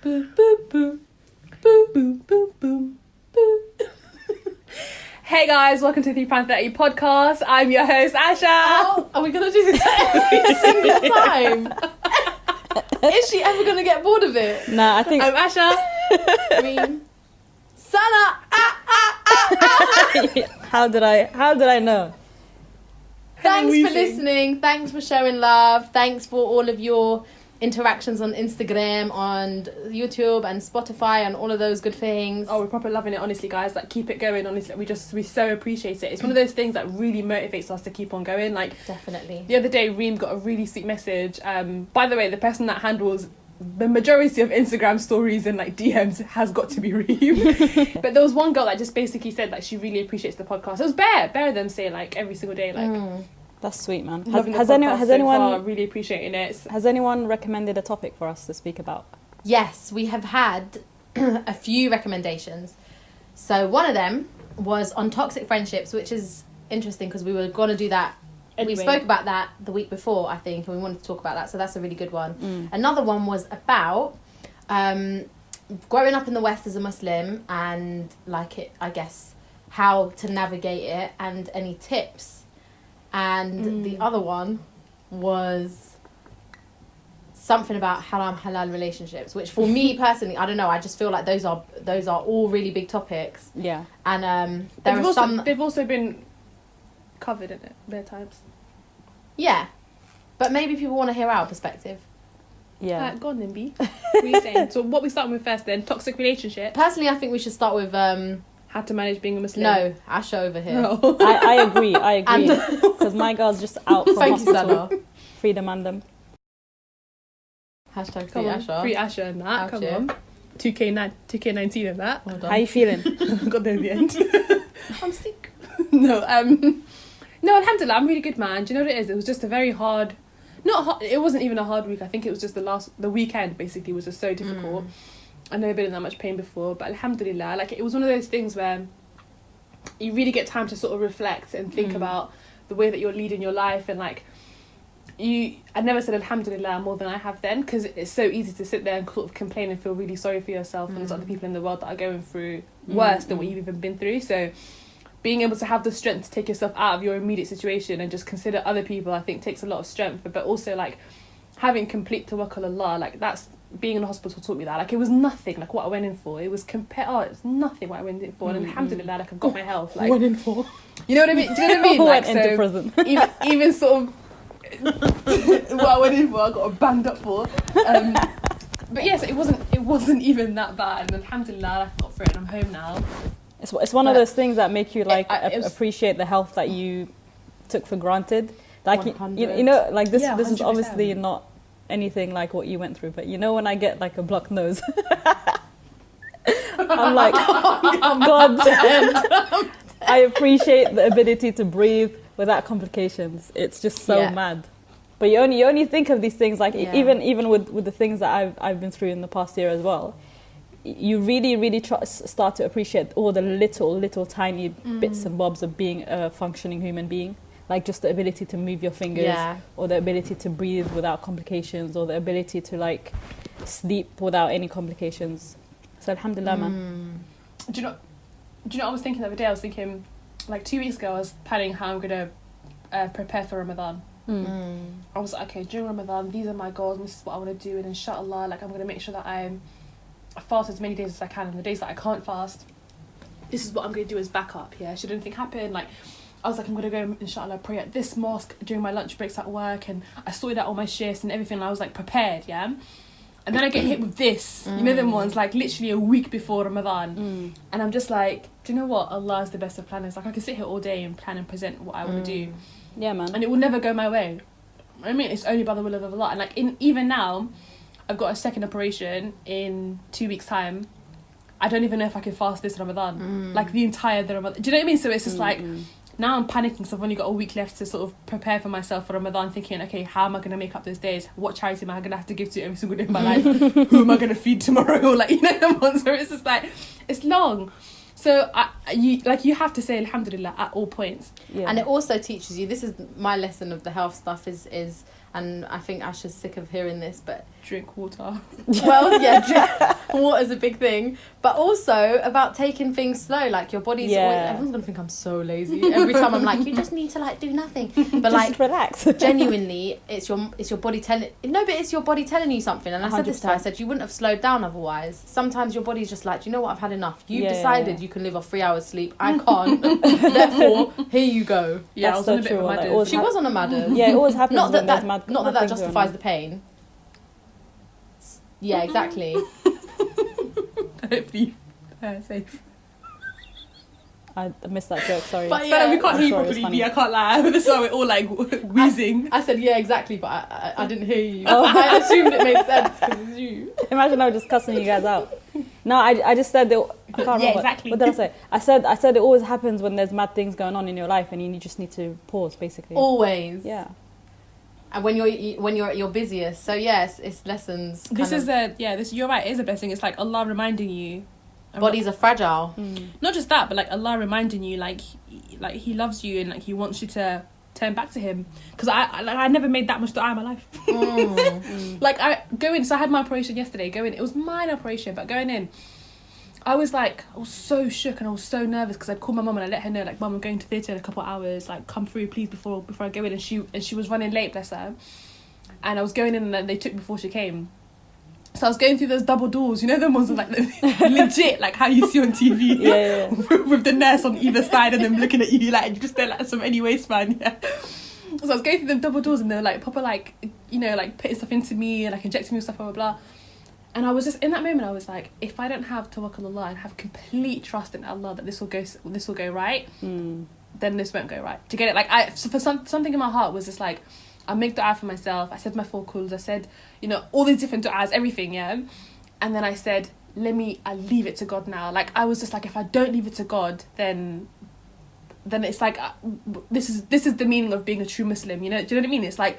Boom, boom, boom. Boom, boom, boom, boom, boom. Hey guys, welcome to the £3.30 podcast. I'm your host, Asha. Oh, are we going to do this every single time? Is she ever going to get bored of it? Nah, I think... I'm Asha. Reem. Sana. How did I know? Thanks for listening. Thanks for showing love. Thanks for all of your interactions on Instagram, on YouTube and Spotify and all of those good things. Oh, we're proper loving it, honestly, guys. Like, keep it going, honestly. We so appreciate it. It's one of those things that really motivates us to keep on going. Like, definitely. The other day, Reem got a really sweet message. By the way, the person that handles the majority of Instagram stories and like DMs has got to be Reem. But there was one girl that just basically said that she really appreciates the podcast. It was bare them saying like every single day, like that's sweet, man. Has anyone really appreciating it? Has anyone recommended a topic for us to speak about? Yes, we have had a few recommendations. So one of them was on toxic friendships, which is interesting because we were going to do that. Anyway. We spoke about that the week before, I think, and we wanted to talk about that. So that's a really good one. Another one was about growing up in the West as a Muslim and like it, I guess, how to navigate it and any tips. And the other one was something about halal relationships, which for me personally, I don't know, I just feel like those are all really big topics. Yeah. And they've also been covered in it bare times. Yeah. But maybe people want to hear our perspective. Yeah. Go on then, B. What are you saying? So what we starting with first then? Toxic relationship. Personally, I think we should start with how to manage being a Muslim. No, Asha over here. No. I agree. Because my girl's just out from hospital. Free them and them. Hashtag free Asha. Free Asha and that. Come on. 2K19 and that. Well, how you feeling? Got there in the end. I'm sick. No, alhamdulillah, I'm really good, man. Do you know what it is? It was just a very hard... it wasn't even a hard week. I think it was just the weekend, basically, was just so difficult. I've never been in that much pain before, but alhamdulillah, like, it was one of those things where you really get time to sort of reflect and think about the way that you're leading your life, and like I never said alhamdulillah more than I have then, because it's so easy to sit there and sort of complain and feel really sorry for yourself and there's other people in the world that are going through worse than what you've even been through. So being able to have the strength to take yourself out of your immediate situation and just consider other people, I think takes a lot of strength. But also like having complete tawakkul Allah, like that's, being in the hospital taught me that. Like, it was nothing like what I went in for. It was it was nothing what I went in for. And alhamdulillah, like, I've got my health. Like, went in for. You know what I mean? Do you know what I mean? Like, went into prison. even sort of what I went in for, I got banged up for. But yes, it wasn't even that bad. And alhamdulillah, I got through it and I'm home now. It's one of those things that make you like appreciate the health that you took for granted. Like, you know, like this is obviously not anything like what you went through, but you know, when I get like a blocked nose, I'm like, God damn. I appreciate the ability to breathe without complications. It's just so mad. But you only think of these things like even with the things that I've been through in the past year as well. You really start to appreciate all the little tiny bits and bobs of being a functioning human being. Like just the ability to move your fingers, or the ability to breathe without complications, or the ability to like sleep without any complications. So alhamdulillah, man. Do you know what I was thinking the other day? I was thinking, like 2 weeks ago, I was planning how I'm gonna prepare for Ramadan. I was like, okay, during Ramadan, these are my goals, and this is what I want to do, and inshallah, like I'm gonna make sure that I fast as many days as I can, and the days that I can't fast, this is what I'm gonna do as backup. Yeah, should anything happen, like. I was like, I'm going to go, inshallah, pray at this mosque during my lunch breaks at work, and I sorted out all my shifts and everything, and I was like prepared, yeah? And then I get hit with this, you know them ones, like literally a week before Ramadan. And I'm just like, do you know what? Allah is the best of planners. Like, I can sit here all day and plan and present what I want to do. Yeah, man. And it will never go my way. I mean, it's only by the will of Allah. And like, even now, I've got a second operation in 2 weeks' time. I don't even know if I can fast this Ramadan. Like, the Ramadan. Do you know what I mean? So it's just like... Now I'm panicking because I've only got a week left to sort of prepare for myself for Ramadan, thinking, okay, how am I going to make up those days? What charity am I going to have to give to every single day of my life? Who am I going to feed tomorrow? Like, you know, the ones where it's just like, it's long. So you have to say alhamdulillah at all points. Yeah. And it also teaches you, this is my lesson of the health stuff is and I think Asha's sick of hearing this, but drink water. Well, yeah, water's a big thing, but also about taking things slow. Like your body's always, everyone's gonna think I'm so lazy every time I'm like, you just need to like do nothing, but like relax. Genuinely, it's your body telling. No, but it's your body telling you something. And I said this to her. I said you wouldn't have slowed down otherwise. Sometimes your body's just like, you know what, I've had enough. You've decided you can live off 3 hours sleep. I can't. Therefore, here you go. Yeah, that's I was so on a bit true. of a Like, Madders. She was on a Madders. Yeah, it always happens. Not when that there's not that things justifies going the pain. Yeah, exactly. Hopefully, safe. I missed that joke. Sorry. But Yeah, we can't hear you Sorry, properly. it's funny. I can't lie. That's why we're all like wheezing. I said yeah, exactly, but I didn't hear you. I assumed it made sense because it's you. Imagine I was just cussing you guys out. No, I just said that. I can't remember. exactly. What did I say? I said it always happens when there's mad things going on in your life, and you just need to pause, basically. Always. Yeah. And when you're at your busiest, so yes, it's lessons. This is you're right. It is a blessing. It's like Allah reminding you. Bodies are fragile. Not just that, but like Allah reminding you, like He loves you and like He wants you to turn back to Him. Because I never made that much dua in my life. Like I had my operation yesterday. It was minor operation, but going in, I was so shook and I was so nervous because I'd called my mum and I let her know, like, Mum, I'm going to theatre in a couple of hours, like, come through please before I go in. And she was running late, bless her, and I was going in and then they took me before she came. So I was going through those double doors, you know, them ones like legit, like how you see on TV, Yeah. with the nurse on either side and them looking at you like you just there like some any waistband. Yeah. So I was going through them double doors and they were like proper, like, you know, like putting stuff into me and like injecting me with stuff, blah blah blah. And I was just in that moment, I was like, if I don't have tawakkul Allah and have complete trust in Allah that this will go right, then this won't go right. Do you get it? Like something in my heart was just like, I make dua for myself. I said my 4 kuls. I said, you know, all these different duas, everything, yeah. And then I said, I leave it to God now. Like I was just like, if I don't leave it to God, then it's like this is the meaning of being a true Muslim. You know, do you know what I mean? It's like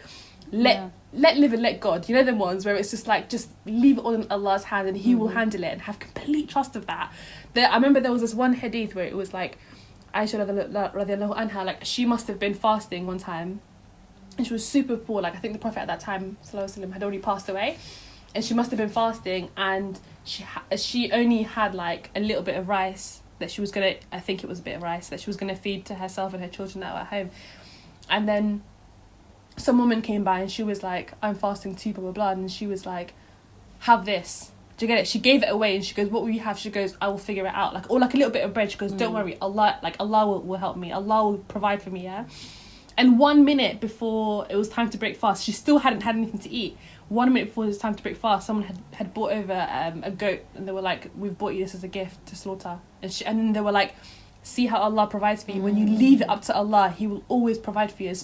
let live and let God. You know them ones where it's just like just leave it all in Allah's hand and He will handle it and have complete trust of that. I remember there was this one hadith where it was like Asha radiallahu anha, like she must have been fasting one time. And she was super poor. Like I think the Prophet at that time, sallallahu alaihi wasallam, had already passed away, and she must have been fasting. And she only had like a little bit of rice that she was gonna. I think it was a bit of rice that she was gonna feed to herself and her children that were at home. And then some woman came by and she was like, "I'm fasting too, blah blah blah." And she was like, "Have this." Do you get it? She gave it away and she goes, "What will you have?" She goes, "I will figure it out." Like, or like a little bit of bread. She goes, "Don't worry, Allah will help me. Allah will provide for me." Yeah. And 1 minute before it was time to break fast, she still hadn't had anything to eat. 1 minute before it was time to break fast, someone had brought over a goat and they were like, "We've bought you this as a gift to slaughter." And then they were like, "See how Allah provides for you. When you leave it up to Allah, He will always provide for you.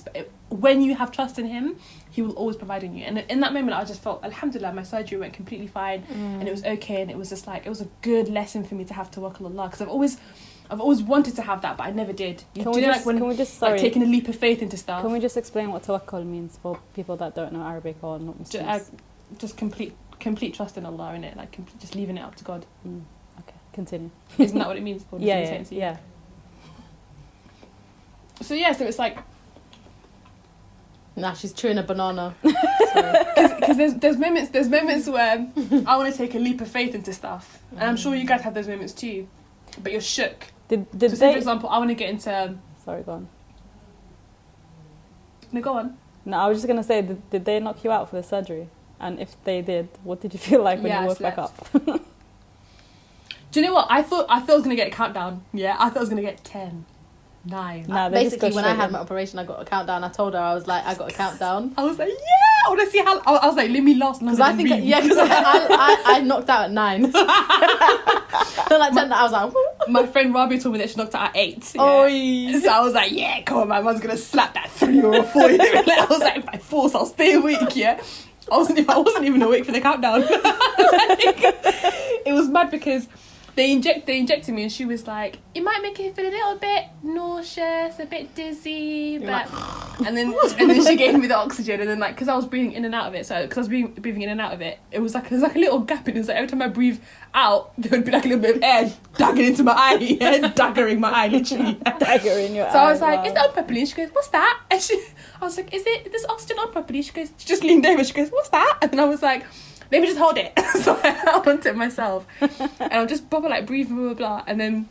When you have trust in Him, He will always provide in you." And in that moment, I just felt, alhamdulillah, my surgery went completely fine and it was okay. And it was just like, it was a good lesson for me to have tawakkul Allah, because I've always wanted to have that, but I never did. Can we just taking a leap of faith into stuff? Can we just explain what tawakkul means for people that don't know Arabic or not Muslims? Just complete trust in Allah, in it, like just leaving it up to God. Okay, continue. Isn't that what it means? Yeah. So it's like, nah, she's chewing a banana. Because there's moments where I want to take a leap of faith into stuff, and I'm sure you guys have those moments too, but you're shook. Did so they? Say, for example, I want to get into. Sorry, go on. No, go on. No, I was just gonna say, did they knock you out for the surgery? And if they did, what did you feel like when you woke back up? Do you know what? I thought I was gonna get a countdown. Yeah, I thought I was gonna get 10, 9. Nah, basically, when I had my operation, I got a countdown. I told her, I was like, I got a countdown. I was like, yeah, I want to see how. I was like, let me last longer. Because I knocked out at 9. So like 10, I was like, my friend Rabi told me that she knocked out at 8. Yeah. Oh, so I was like, yeah, come on, man, man's gonna slap that 3 or a 4. I was like, by force, I'll stay awake. Yeah, I wasn't even awake for the countdown. It was mad because they injected me and she was like, it might make you feel a little bit nauseous, a bit dizzy, but and then she gave me the oxygen, and then like, because I was breathing in and out of it, so because I was breathing in and out of it, it was like a little gap, and it was like every time I breathe out there would be like a little bit of air daggering into my eye, daggering my eye, literally. Daggering your eye. So I was like, is it on properly? And she goes, what's that? And I was like, is this oxygen on properly? She just leaned over, she goes, what's that? And then I was like, let me just hold it. So I held onto it myself. And I'm just proper like breathing, blah, blah, blah. And then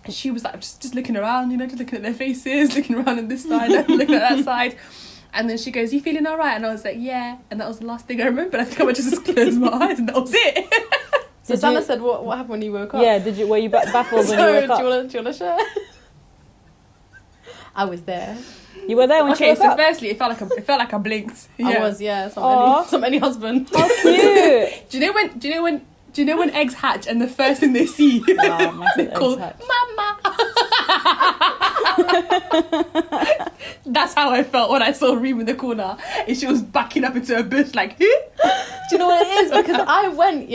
she was like, just looking around, you know, just looking at their faces, looking around on this side, looking at that side. And then she goes, you feeling all right? And I was like, yeah. And that was the last thing I remember. I think I just closed my eyes and that was it. So Sana said, what happened when you woke up? Yeah, were you baffled when you woke up? Do you want to share? I was there. You were there when she woke up? Okay, so firstly, it felt like I blinked. Yeah. I was, yeah. Some any husband. How cute. Do you know when eggs hatch and the first thing they see they call mama? That's how I felt when I saw Reem in the corner and she was backing up into a bush like, who? Do you know what it is? Because I went,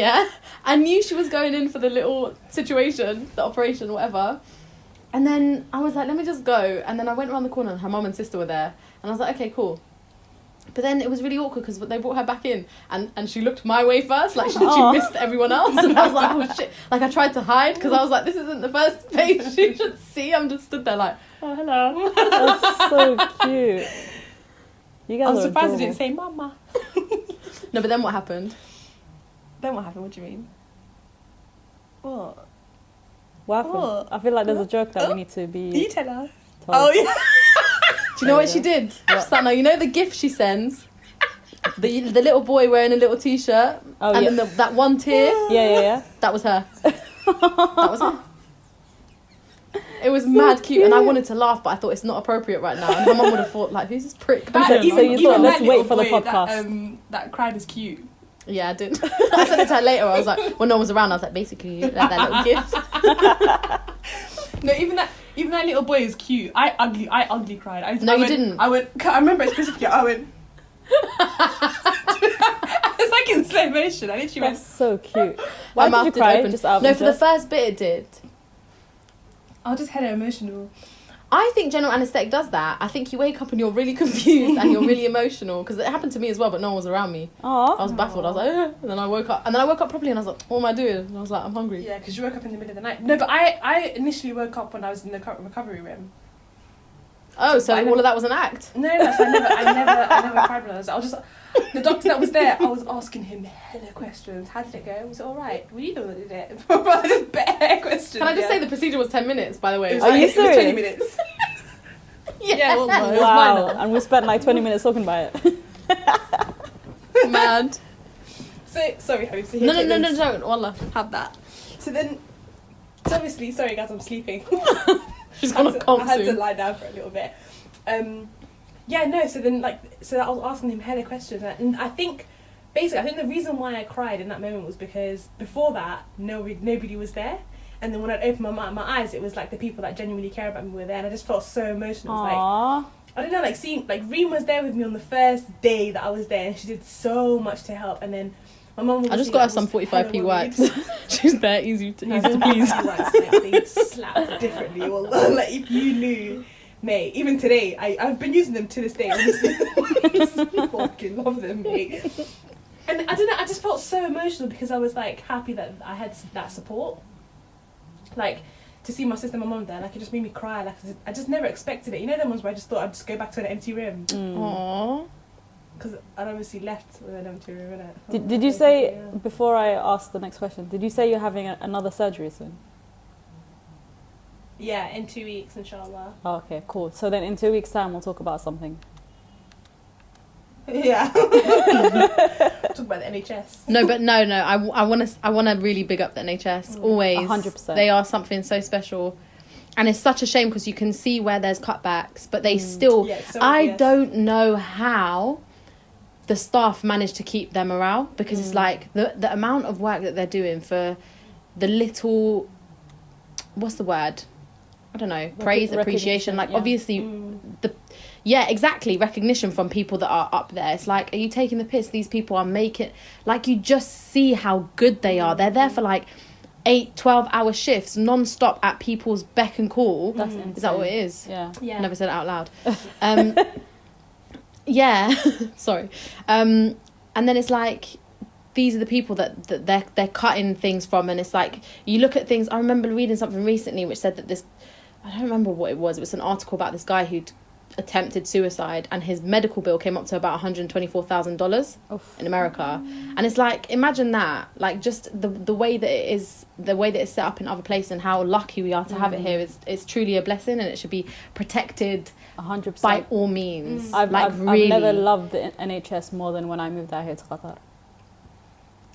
I knew she was going in for the little situation, the operation, whatever. And then I was like, let me just go. And then I went around the corner and her mum and sister were there. And I was like, okay, cool. But then it was really awkward because they brought her back in and she looked my way first, like she missed everyone else. And I was like, oh shit. Like I tried to hide because I was like, this isn't the first face she should see. I'm just stood there like, oh, hello. That's so cute. You guys I'm surprised adorable. I didn't say mama. No, but then what happened? Then what happened? What do you mean? What? What happened? What? I feel like there's a joke that we need to be You tell her. told. Oh, yeah. Do you know what she did? Sana, you know the gift she sends? The little boy wearing a little t-shirt and then that one tear? Yeah. That was her. That was her. It was mad cute and I wanted to laugh but I thought it's not appropriate right now and my mum would have thought like who's this prick? So you thought let's wait for the boy podcast. That cried is cute. Yeah, I did. I said it to her later. I was like, when no one was around, I was like, basically, like that little gift. No, even that little boy is cute. I ugly cried. I didn't. I remember it specifically. I went. It's like in slow motion. I literally went. That's so cute. Why did you cry? Just out of no, for the interest? first bit it did. I was just hella emotional. I think general anaesthetic does that. I think you wake up and you're really confused and you're really emotional because it happened to me as well, but no one was around me. Aww. I was baffled. I was like, and then I woke up properly and I was like, what am I doing? And I was like, I'm hungry. Yeah, because you woke up in the middle of the night. No, but I initially woke up when I was in the recovery room. Oh, so all of that was an act? No, so I never cried when I was just the doctor that was there. I was asking him hella questions. How did it go? Was it all right? Well, you know what it did. Just bare questions. Can I just say the procedure was 10 minutes, by the way? Are you It was 20 serious? minutes. Yeah, it was. Wow. And we spent like 20 minutes talking about it. Mad. So sorry, Hope. So No, don't. Wallah. have that. So obviously, sorry guys, I'm sleeping. She's gonna come I had to soon. lie down for a little bit. I was asking him hella questions, and I think the reason why I cried in that moment was because before that, nobody was there, and then when I opened my eyes, it was like the people that genuinely care about me were there, and I just felt so emotional. It was Aww. like, I don't know, like seeing, like Reem was there with me on the first day that I was there, and she did so much to help, and then my mum was. I just got her some 45p wipes. She's bare easy to please. They slap differently. Well, like if you knew, mate. Even today, I've been using them to this day. Honestly, I fucking love them, mate. And I don't know. I just felt so emotional because I was like happy that I had that support. Like to see my sister and my mum there, like it just made me cry. Like I just never expected it. You know, them ones where I just thought I'd just go back to an empty room. Aww. Because I'd obviously left with an empty room, innit? Did you say, before I ask the next question, did you say you're having another surgery soon? Yeah, in 2 weeks, inshallah. Oh, okay, cool. So then in 2 weeks' time, we'll talk about something. Yeah. Talk about the NHS. No, but no. I want to really big up the NHS. Always. 100%. They are something so special. And it's such a shame because you can see where there's cutbacks, but they still... Yeah, it's so I obvious. don't know how the staff manage to keep their morale because it's like the amount of work that they're doing for the little... What's the word? I don't know. Praise, appreciation. Like, obviously... exactly. Recognition from people that are up there. It's like, are you taking the piss? These people are making... Like, you just see how good they are. They're there for, like, 8-12-hour shifts non-stop at people's beck and call. That's insane. Is that what it is? Yeah. Never said it out loud. Yeah. Sorry. And then it's like... These are the people that they're cutting things from, and it's like you look at things. I remember reading something recently which said that this, I don't remember what it was. It was an article about this guy who'd attempted suicide, and his medical bill came up to about $124,000 in America. And it's like, imagine that, like just the way that it is, the way that it's set up in other places, and how lucky we are to have it here is truly a blessing, and it should be protected 100% by all means. I've really never loved the NHS more than when I moved out here to Qatar.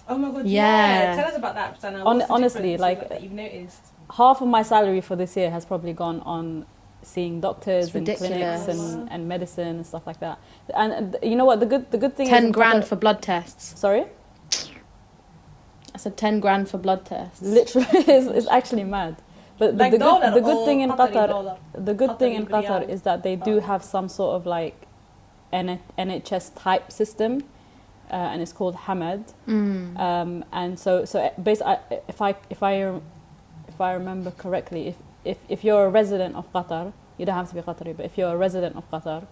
Oh my god, Yeah. Tell us about that, Sana. Honestly, like that you've noticed. half of my salary for this year has probably gone on seeing doctors It's and clinics ridiculous. and medicine and stuff like that. And you know what? The good thing 10 is grand for blood tests. Sorry? I said 10 grand for blood tests. Literally, it's actually mad. But Like the good thing in Qatar, Qatar is that they do have some sort of like NHS type system, and it's called Hamad. And so basically, if I remember correctly, if you're a resident of Qatar, you don't have to be Qatari, but if you're a resident of Qatar,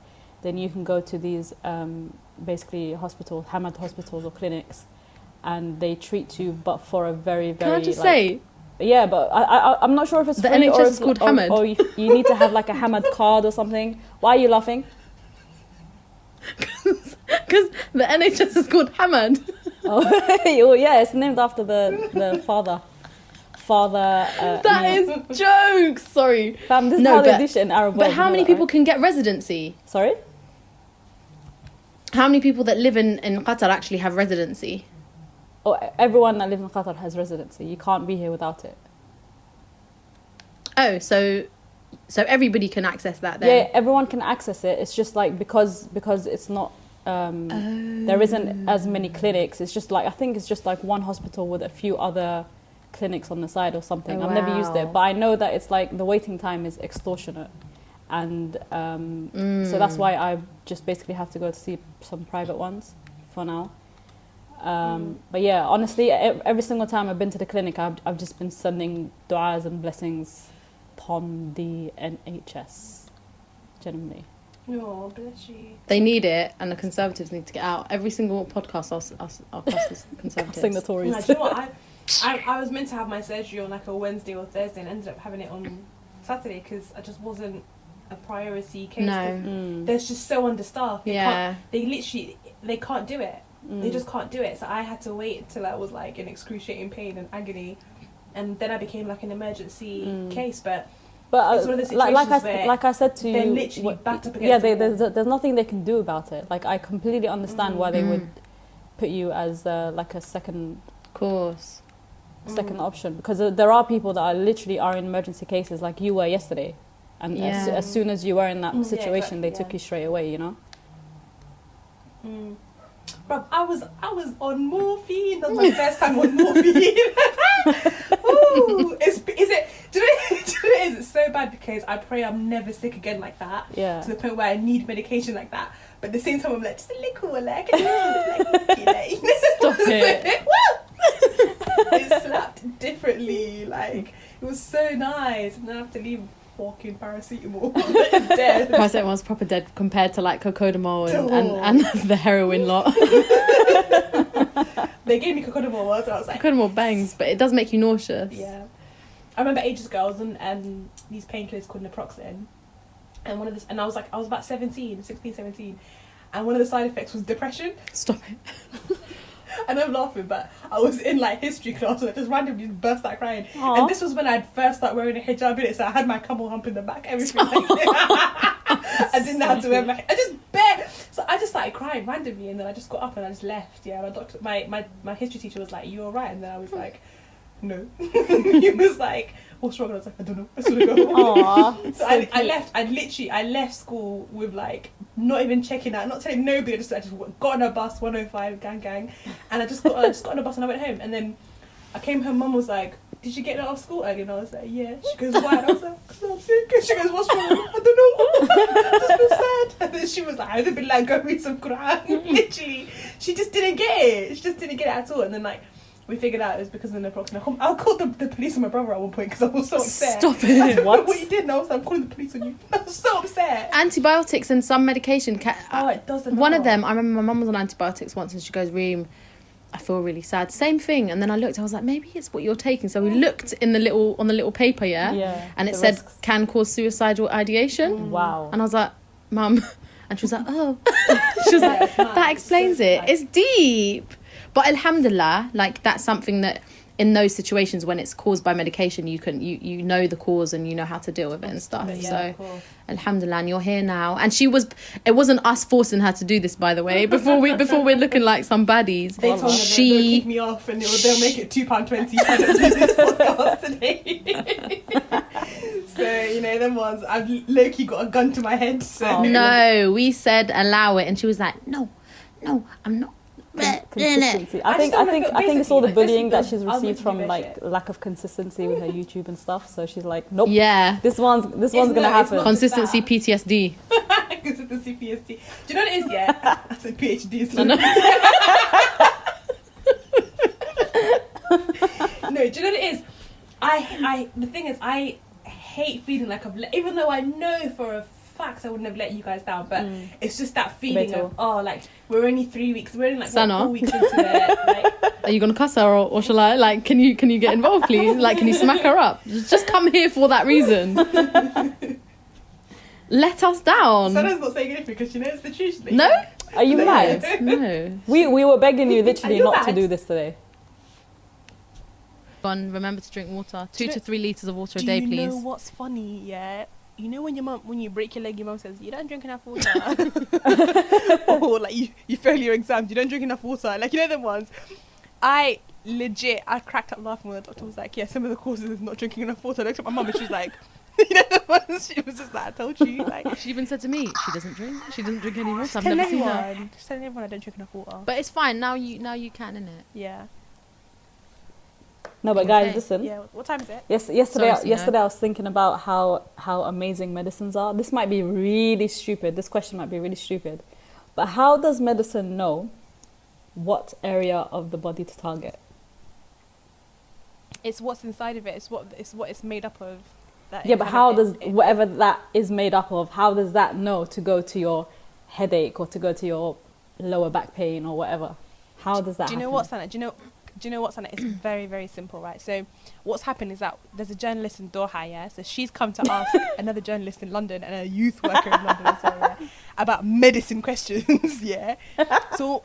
then you can go to these basically hospitals, Hamad hospitals or clinics, and they treat you, but for a very, very... Can I just say... Yeah, but I'm not sure if it's the free NHS or is called Hamad. Or you need to have like a Hamad card or something. Why are you laughing? Because the NHS is called Hamad. Oh, yeah, it's named after the father. That is jokes. Sorry. Fam, this is how they dish it in Arab. But how many people can get residency? Sorry? How many people that live in Qatar actually have residency? Oh, everyone that lives in Qatar has residency. You can't be here without it. Oh, so everybody can access that then? Yeah, everyone can access it. It's just like because it's not there isn't as many clinics. It's just like, I think it's just like one hospital with a few other clinics on the side or something. Oh, I've never used it, wow. but I know that it's like the waiting time is extortionate, and so that's why I just basically have to go to see some private ones for now. But yeah, honestly, every single time I've been to the clinic, I've just been sending du'as and blessings upon the NHS, genuinely. Oh, bless you. They need it, and the Conservatives need to get out. Every single podcast I'll cross as Conservatives. Sing the Tories. No, do you know what? I was meant to have my surgery on like a Wednesday or Thursday, and ended up having it on Saturday because I just wasn't a priority case. No. They're just so understaffed. Yeah. They can't do it. They just can't do it. So I had to wait until I was like in excruciating pain and agony, and then I became like an emergency case. But it's one of the situations like I said to you, they're literally backed up against there's nothing they can do about it. Like, I completely understand why they would put you as like a second option, because there are people that are literally in emergency cases, like you were yesterday, and as soon as you were in that situation, they took you straight away. You know. Bruv, I was on morphine. That was my first time on morphine. Ooh, do you know what it is? It's so bad because I pray I'm never sick again like that. Yeah. To the point where I need medication like that. But at the same time, I'm like, just a little, like, stop it. It slapped differently. Like, it was so nice. And then I have to leave walking paracetamol. It's dead. Paracetamol was proper dead compared to like cocodamol and the heroin lot. They gave me cocodamol once, and I was like, cocodamol bangs, but it does make you nauseous. Yeah. I remember ages ago I was on these painkillers called naproxen, and I was about 16, 17, and one of the side effects was depression. Stop it. And I'm laughing, but I was in like history class and I just randomly burst out crying. Aww. And this was when I'd first started wearing a hijab in it, so I had my camel hump in the back, everything. I didn't know how to wear so I just started crying randomly, and then I just got up and I just left. Yeah, my history teacher was like, "You alright?" And then I was like, "No." He was like, "What's wrong?" And I was like, "I don't know. I just want to go home." Aww, so I left. I left school with like not even checking out, not telling nobody. I just got on a bus, 105 gang, and I just got on a bus and I went home. And then I came home. Mum was like, "Did you get out of school early?" And I was like, "Yeah." She goes, "Why?" And I was like, "'Cause I'm sick." And she goes, "What's wrong?" I don't know. I just feel sad. And then she was like, "I've been like, go read some Quran." Literally, she just didn't get it. She just didn't get it at all. And then like, we figured out it was because of the naproxen. I called the police on my brother at one point because I was so upset. Stop it. I don't know what you did, and I was like, "I'm calling the police on you." I was so upset. Antibiotics and some medication. It doesn't. One of them, I remember my mum was on antibiotics once, and she goes, "Reem, I feel really sad." Same thing. And then I looked, I was like, maybe it's what you're taking. So we looked on the little paper, and it said risks. can cause suicidal ideation. Wow. And I was like, Mum. And she was like, oh. She was like, that explains it. It's deep. But alhamdulillah, like that's something that in those situations when it's caused by medication, you know the cause and you know how to deal with it and stuff. So alhamdulillah, and you're here now. And it wasn't us forcing her to do this, by the way, before we're looking like some baddies. They told her they'll kick me off and they'll make it £2.20 if I don't do this podcast today. So, them ones, I've low-key got a gun to my head. So. No, we said allow it and she was like, no, I'm not. Consistency. I think it's all the bullying that she's received from like lack of consistency with her YouTube and stuff. So she's like, nope. Yeah. This one's gonna happen. Consistency PTSD. Consistency PTSD. Do you know what it is? Yeah. I said PhD. No, do you know what it is? The thing is, I hate feeling like even though I know for a fact I wouldn't have let you guys down, but it's just that feeling of like we're only 3 weeks, we're only like 4 weeks into it. Like, are you gonna cuss her or shall I? Like, can you get involved, please? Like, can you smack her up? Just come here for that reason. Let us down. Sana's not saying anything because she knows the truth. No? Are you mad? No. We were begging you literally not to do this today. Remember to drink water. 2 to 3 litres of water a day, please. Do you know what's funny, yeah? You know when you break your leg, your mum says, you don't drink enough water. Or like you fail your exams, you don't drink enough water. Like, them ones. I cracked up laughing when the doctor was like, yeah, some of the causes is not drinking enough water. I looked at my mum and she was like, the ones, she was just like, I told you. Like, she even said to me, she doesn't drink any water. I've never seen her. Just telling everyone I don't drink enough water. But it's fine, now you can, innit? Yeah. No, but guys, listen. Yeah, what time is it? Yesterday I was thinking about how amazing medicines are. This might be really stupid. This question might be really stupid. But how does medicine know what area of the body to target? It's what's inside of it. It's what it's made up of. But how does whatever that is made up of, how does that know to go to your headache or to go to your lower back pain or whatever? How does that happen? Do you know what, Sana? Do you know what's on it? It's very, very simple, right? So what's happened is that there's a journalist in Doha, yeah? So she's come to ask another journalist in London and a youth worker in London as well, yeah? About medicine questions, yeah? So...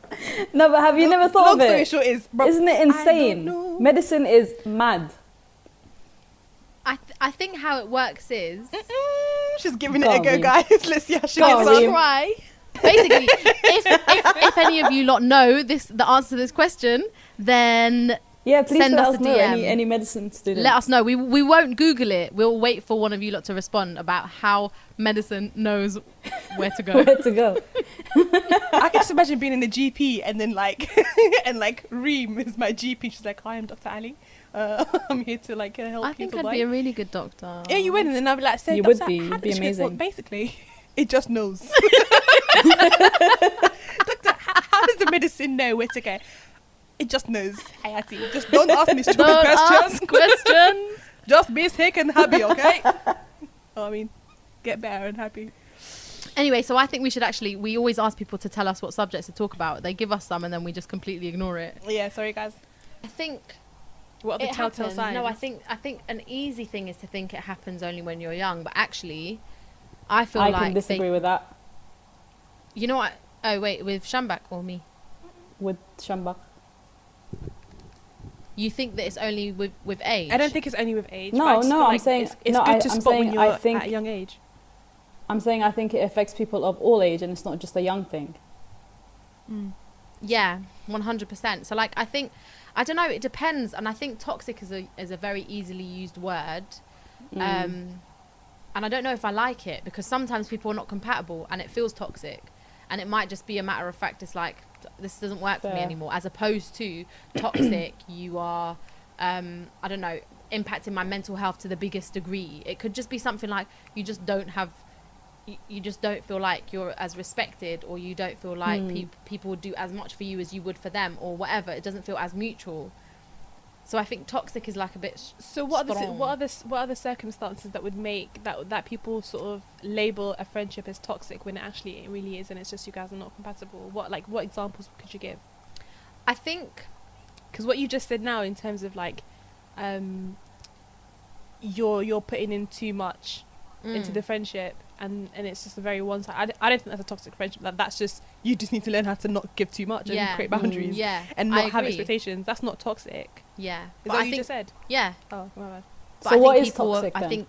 No, but have you never thought of it? Long story short is... Isn't it insane? Medicine is mad. I think how it works is... She's giving it a go, guys. Let's see how she gets on. Try. Basically, if any of you lot know the answer to this question, then please send let us a know DM. any medicine students. Let us know. We won't Google it. We'll wait for one of you lot to respond about how medicine knows where to go. Where to go. I can just imagine being in the GP and then and Reem is my GP. She's like, hi, I'm Dr. Ali. I'm here to help people. I think I'd be a really good doctor. Yeah, you would, and then I'd be like, say, you Doctor, would be. You'd be amazing. Well, basically, it just knows. Doctor, how does the medicine know where to go? It just knows, Hayati. Just don't ask me stupid questions. Just be sick and happy, okay? Get better and happy. Anyway, so I think we always ask people to tell us what subjects to talk about. They give us some and then we just completely ignore it. Yeah, sorry guys. I think... What are the telltale signs? No, I think an easy thing is to think it happens only when you're young, but actually, I can disagree with that. You know what? Oh wait, with Shambak or me? With Shambak. You think that it's only with age? I don't think it's only with age. No, I'm saying it's good to spot when you're at a young age. I'm saying I think it affects people of all age, and it's not just a young thing. Yeah, 100%. So I don't know, it depends, and I think toxic is a very easily used word, and I don't know if I like it, because sometimes people are not compatible and it feels toxic, and it might just be a matter of fact, it's like, this doesn't work for me anymore, as opposed to toxic, you are, I don't know, impacting my mental health to the biggest degree. It could just be something like, you just don't feel like you're as respected, or you don't feel like people would do as much for you as you would for them, or whatever. It doesn't feel as mutual. So I think toxic is like a bit So what are the circumstances that would make that people sort of label a friendship as toxic when actually it really is, and it's just you guys are not compatible? What examples could you give? I think, because what you just said now in terms of you're putting in too much into the friendship, and it's just a very one side. I don't think that's a toxic friendship. That's just, you just need to learn how to not give too much and create boundaries and not have expectations. That's not toxic. Yeah. Is that what you just said? Yeah. Oh, my bad. So what is toxic then? I think,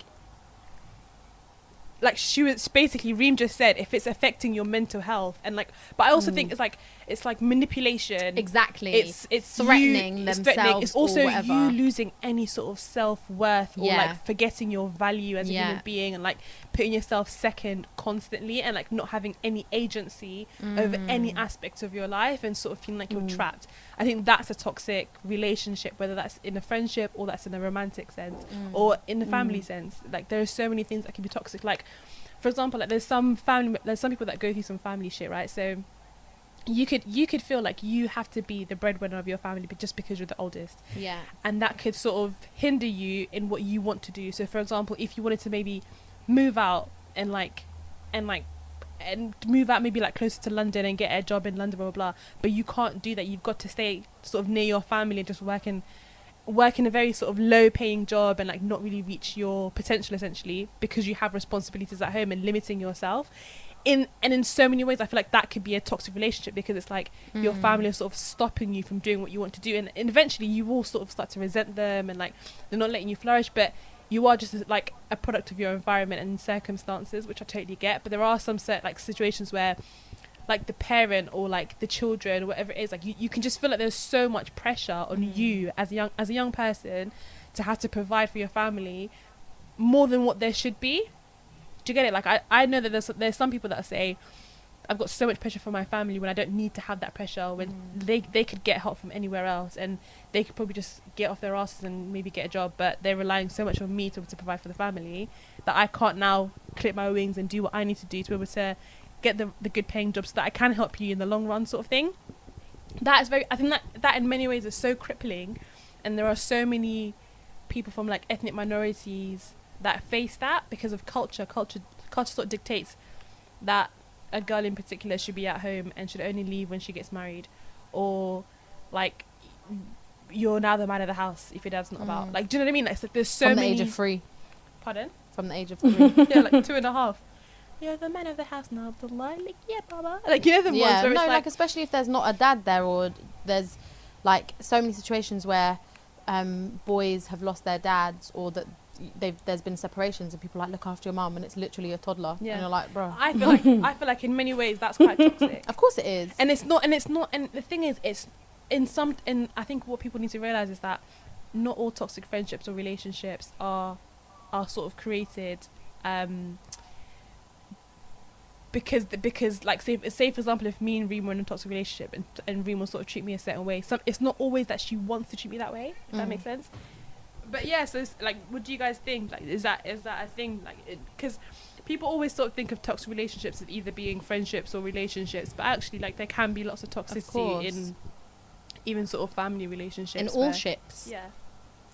like, she was basically, Reem just said, if it's affecting your mental health, and like, but I also think it's like manipulation. Exactly. It's threatening themselves. It's also or whatever. you losing any sort of self-worth, or Yeah. like forgetting your value as a Yeah. human being, and like putting yourself second constantly, and like not having any agency over any aspect of your life, and sort of feeling like you're trapped. I think that's a toxic relationship, whether that's in a friendship or that's in a romantic sense or in a family sense. Like, there are so many things that can be toxic. Like, for example, like there's some people that go through some family shit, right? So you could feel like you have to be the breadwinner of your family, but just because you're the oldest. Yeah. And that could sort of hinder you in what you want to do. So for example, if you wanted to maybe move out and move out maybe like closer to London and get a job in London, blah blah blah, but you can't do that. You've got to stay sort of near your family and just work in a very sort of low paying job, and like not really reach your potential essentially, because you have responsibilities at home and limiting yourself. In so many ways, I feel like that could be a toxic relationship, because it's like your family is sort of stopping you from doing what you want to do, and eventually you will sort of start to resent them, and like they're not letting you flourish, but you are just like a product of your environment and circumstances, which I totally get. But there are some certain like situations where like the parent or like the children, whatever it is, like you can just feel like there's so much pressure on you as a young person to have to provide for your family more than what there should be. Do you get it? Like I know that there's some people that say, I've got so much pressure from my family when I don't need to have that pressure, when they could get help from anywhere else, and they could probably just get off their asses and maybe get a job, but they're relying so much on me to provide for the family that I can't now clip my wings and do what I need to do to be able to get the good paying jobs so that I can help you in the long run, sort of thing. That is I think that in many ways is so crippling, and there are so many people from like ethnic minorities that face that because of culture sort of dictates that a girl in particular should be at home and should only leave when she gets married, or like you're now the man of the house if your dad's not about. Like, do you know what I mean? Like, there's so many. From the age of 3. Pardon? From the age of 3. Yeah, like 2.5. You're the man of the house now, Abdullah. Like, yeah, Baba. Like, you know the ones where it's like especially if there's not a dad there, or there's like so many situations where boys have lost their dads, or that there's been separations and people are like, look after your mum, and it's literally a toddler. Yeah. And you're like, bro. I feel like in many ways that's quite toxic. Of course it is. And it's not, and the thing is, it's I think what people need to realize is that not all toxic friendships or relationships are sort of created because like say for example, if me and Reem were in a toxic relationship and Reem will sort of treat me a certain way, it's not always that she wants to treat me that way, if that makes sense. But yeah, so it's like, what do you guys think? Like, is that a thing? Like, because people always sort of think of toxic relationships as either being friendships or relationships, but actually, like, there can be lots of toxicity in even sort of family relationships. In all ships. Yeah.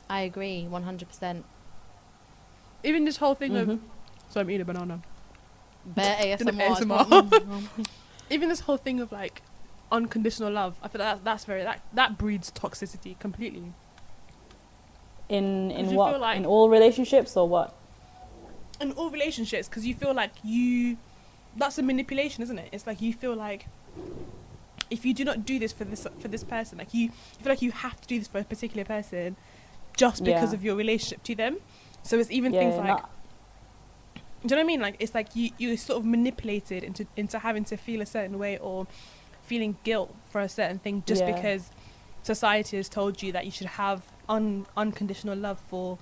I agree, 100%. Even this whole thing of, so I'm eating a banana. Bear ASMR. Even this whole thing of like unconditional love, I feel like that breeds toxicity completely. In what? Like, in all relationships or what? In all relationships, because you feel like that's a manipulation, isn't it? It's like you feel like if you do not do this for this person, like you feel like you have to do this for a particular person just because of your relationship to them. So it's even things like, do you know what I mean? Like, it's like you're sort of manipulated into having to feel a certain way or feeling guilt for a certain thing just because society has told you that you should have unconditional love for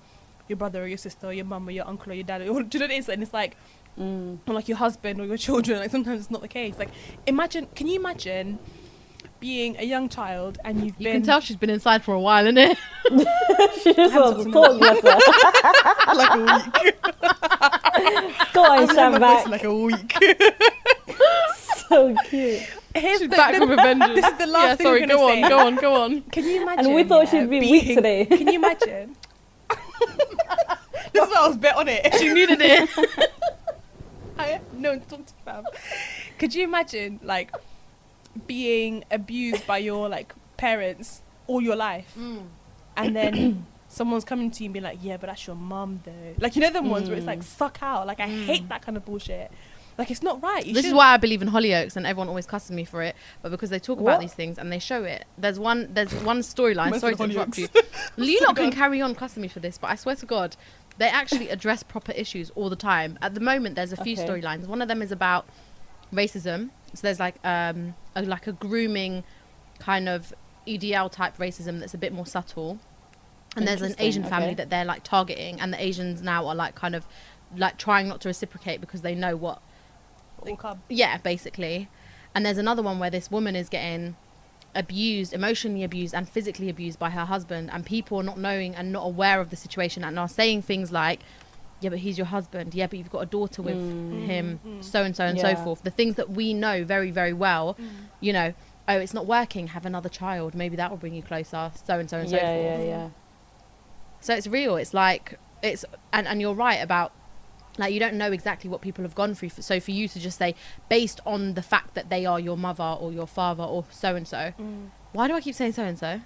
your brother or your sister or your mum or your uncle or your dad, or, do you know what it is? And it's like, or like your husband or your children. Like, sometimes it's not the case. Like, can you imagine being a young child and you can tell she's been inside for a while, innit? She just wants to talk, like a week. Go on, stand back. Like a week. So cute. She's back from a vengeance. This is the last thing I'm go say. Go on. Can you imagine? And we thought she'd be weak today. Can you imagine? This is what I was bet on it. She needed it. No, talk to fam. Could you imagine, like, being abused by your like parents all your life, and then someone's coming to you and be like, yeah, but that's your mum though. Like, you know them ones where it's like, suck out. Like, I hate that kind of bullshit. Like, it's not right. This is why I believe in Hollyoaks, and everyone always cusses me for it. But because they talk about these things and they show it. There's one storyline. Sorry to interrupt you. You lot can carry on cussing me for this, but I swear to God, they actually address proper issues all the time. At the moment, there's a few storylines. One of them is about racism. So there's like a grooming kind of EDL type racism that's a bit more subtle. And there's an Asian family that they're like targeting, and the Asians now are like kind of like trying not to reciprocate because they know what. Yeah, basically. And there's another one where this woman is getting abused, emotionally abused and physically abused by her husband, and people are not knowing and not aware of the situation and are saying things like, yeah, but he's your husband, yeah, but you've got a daughter with him, so and so and so forth. The things that we know very, very well, you know, oh, it's not working, have another child, maybe that will bring you closer, so and so and so forth. So it's real. It's like, it's and you're right about, like, you don't know exactly what people have gone through. So for you to just say, based on the fact that they are your mother or your father or so-and-so. Why do I keep saying so-and-so?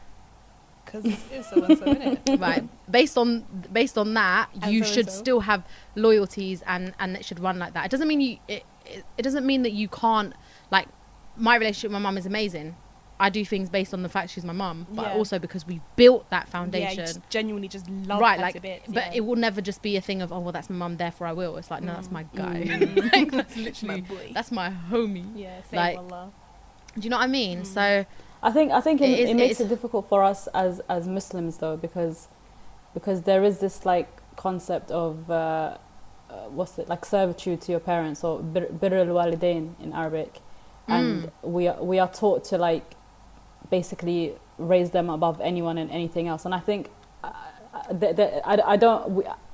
Because it's so-and-so, isn't it? Right. Based on that, and you should still have loyalties and it should run like that. It doesn't mean it doesn't mean that you can't, like, my relationship with my mum is amazing. I do things based on the fact she's my mum, but also because we've built that foundation. Yeah, you genuinely just love her like, to bits. But it will never just be a thing of, oh, well, that's my mum, therefore I will. It's like, no, that's my guy. Like, that's literally, my boy. That's my homie. Yeah, same, like, wallah. Do you know what I mean? So I think it makes it difficult for us as Muslims though, because there is this like concept of what's it, like, servitude to your parents, or birr al-walidain in Arabic, and we are taught to like basically raise them above anyone and anything else. And I think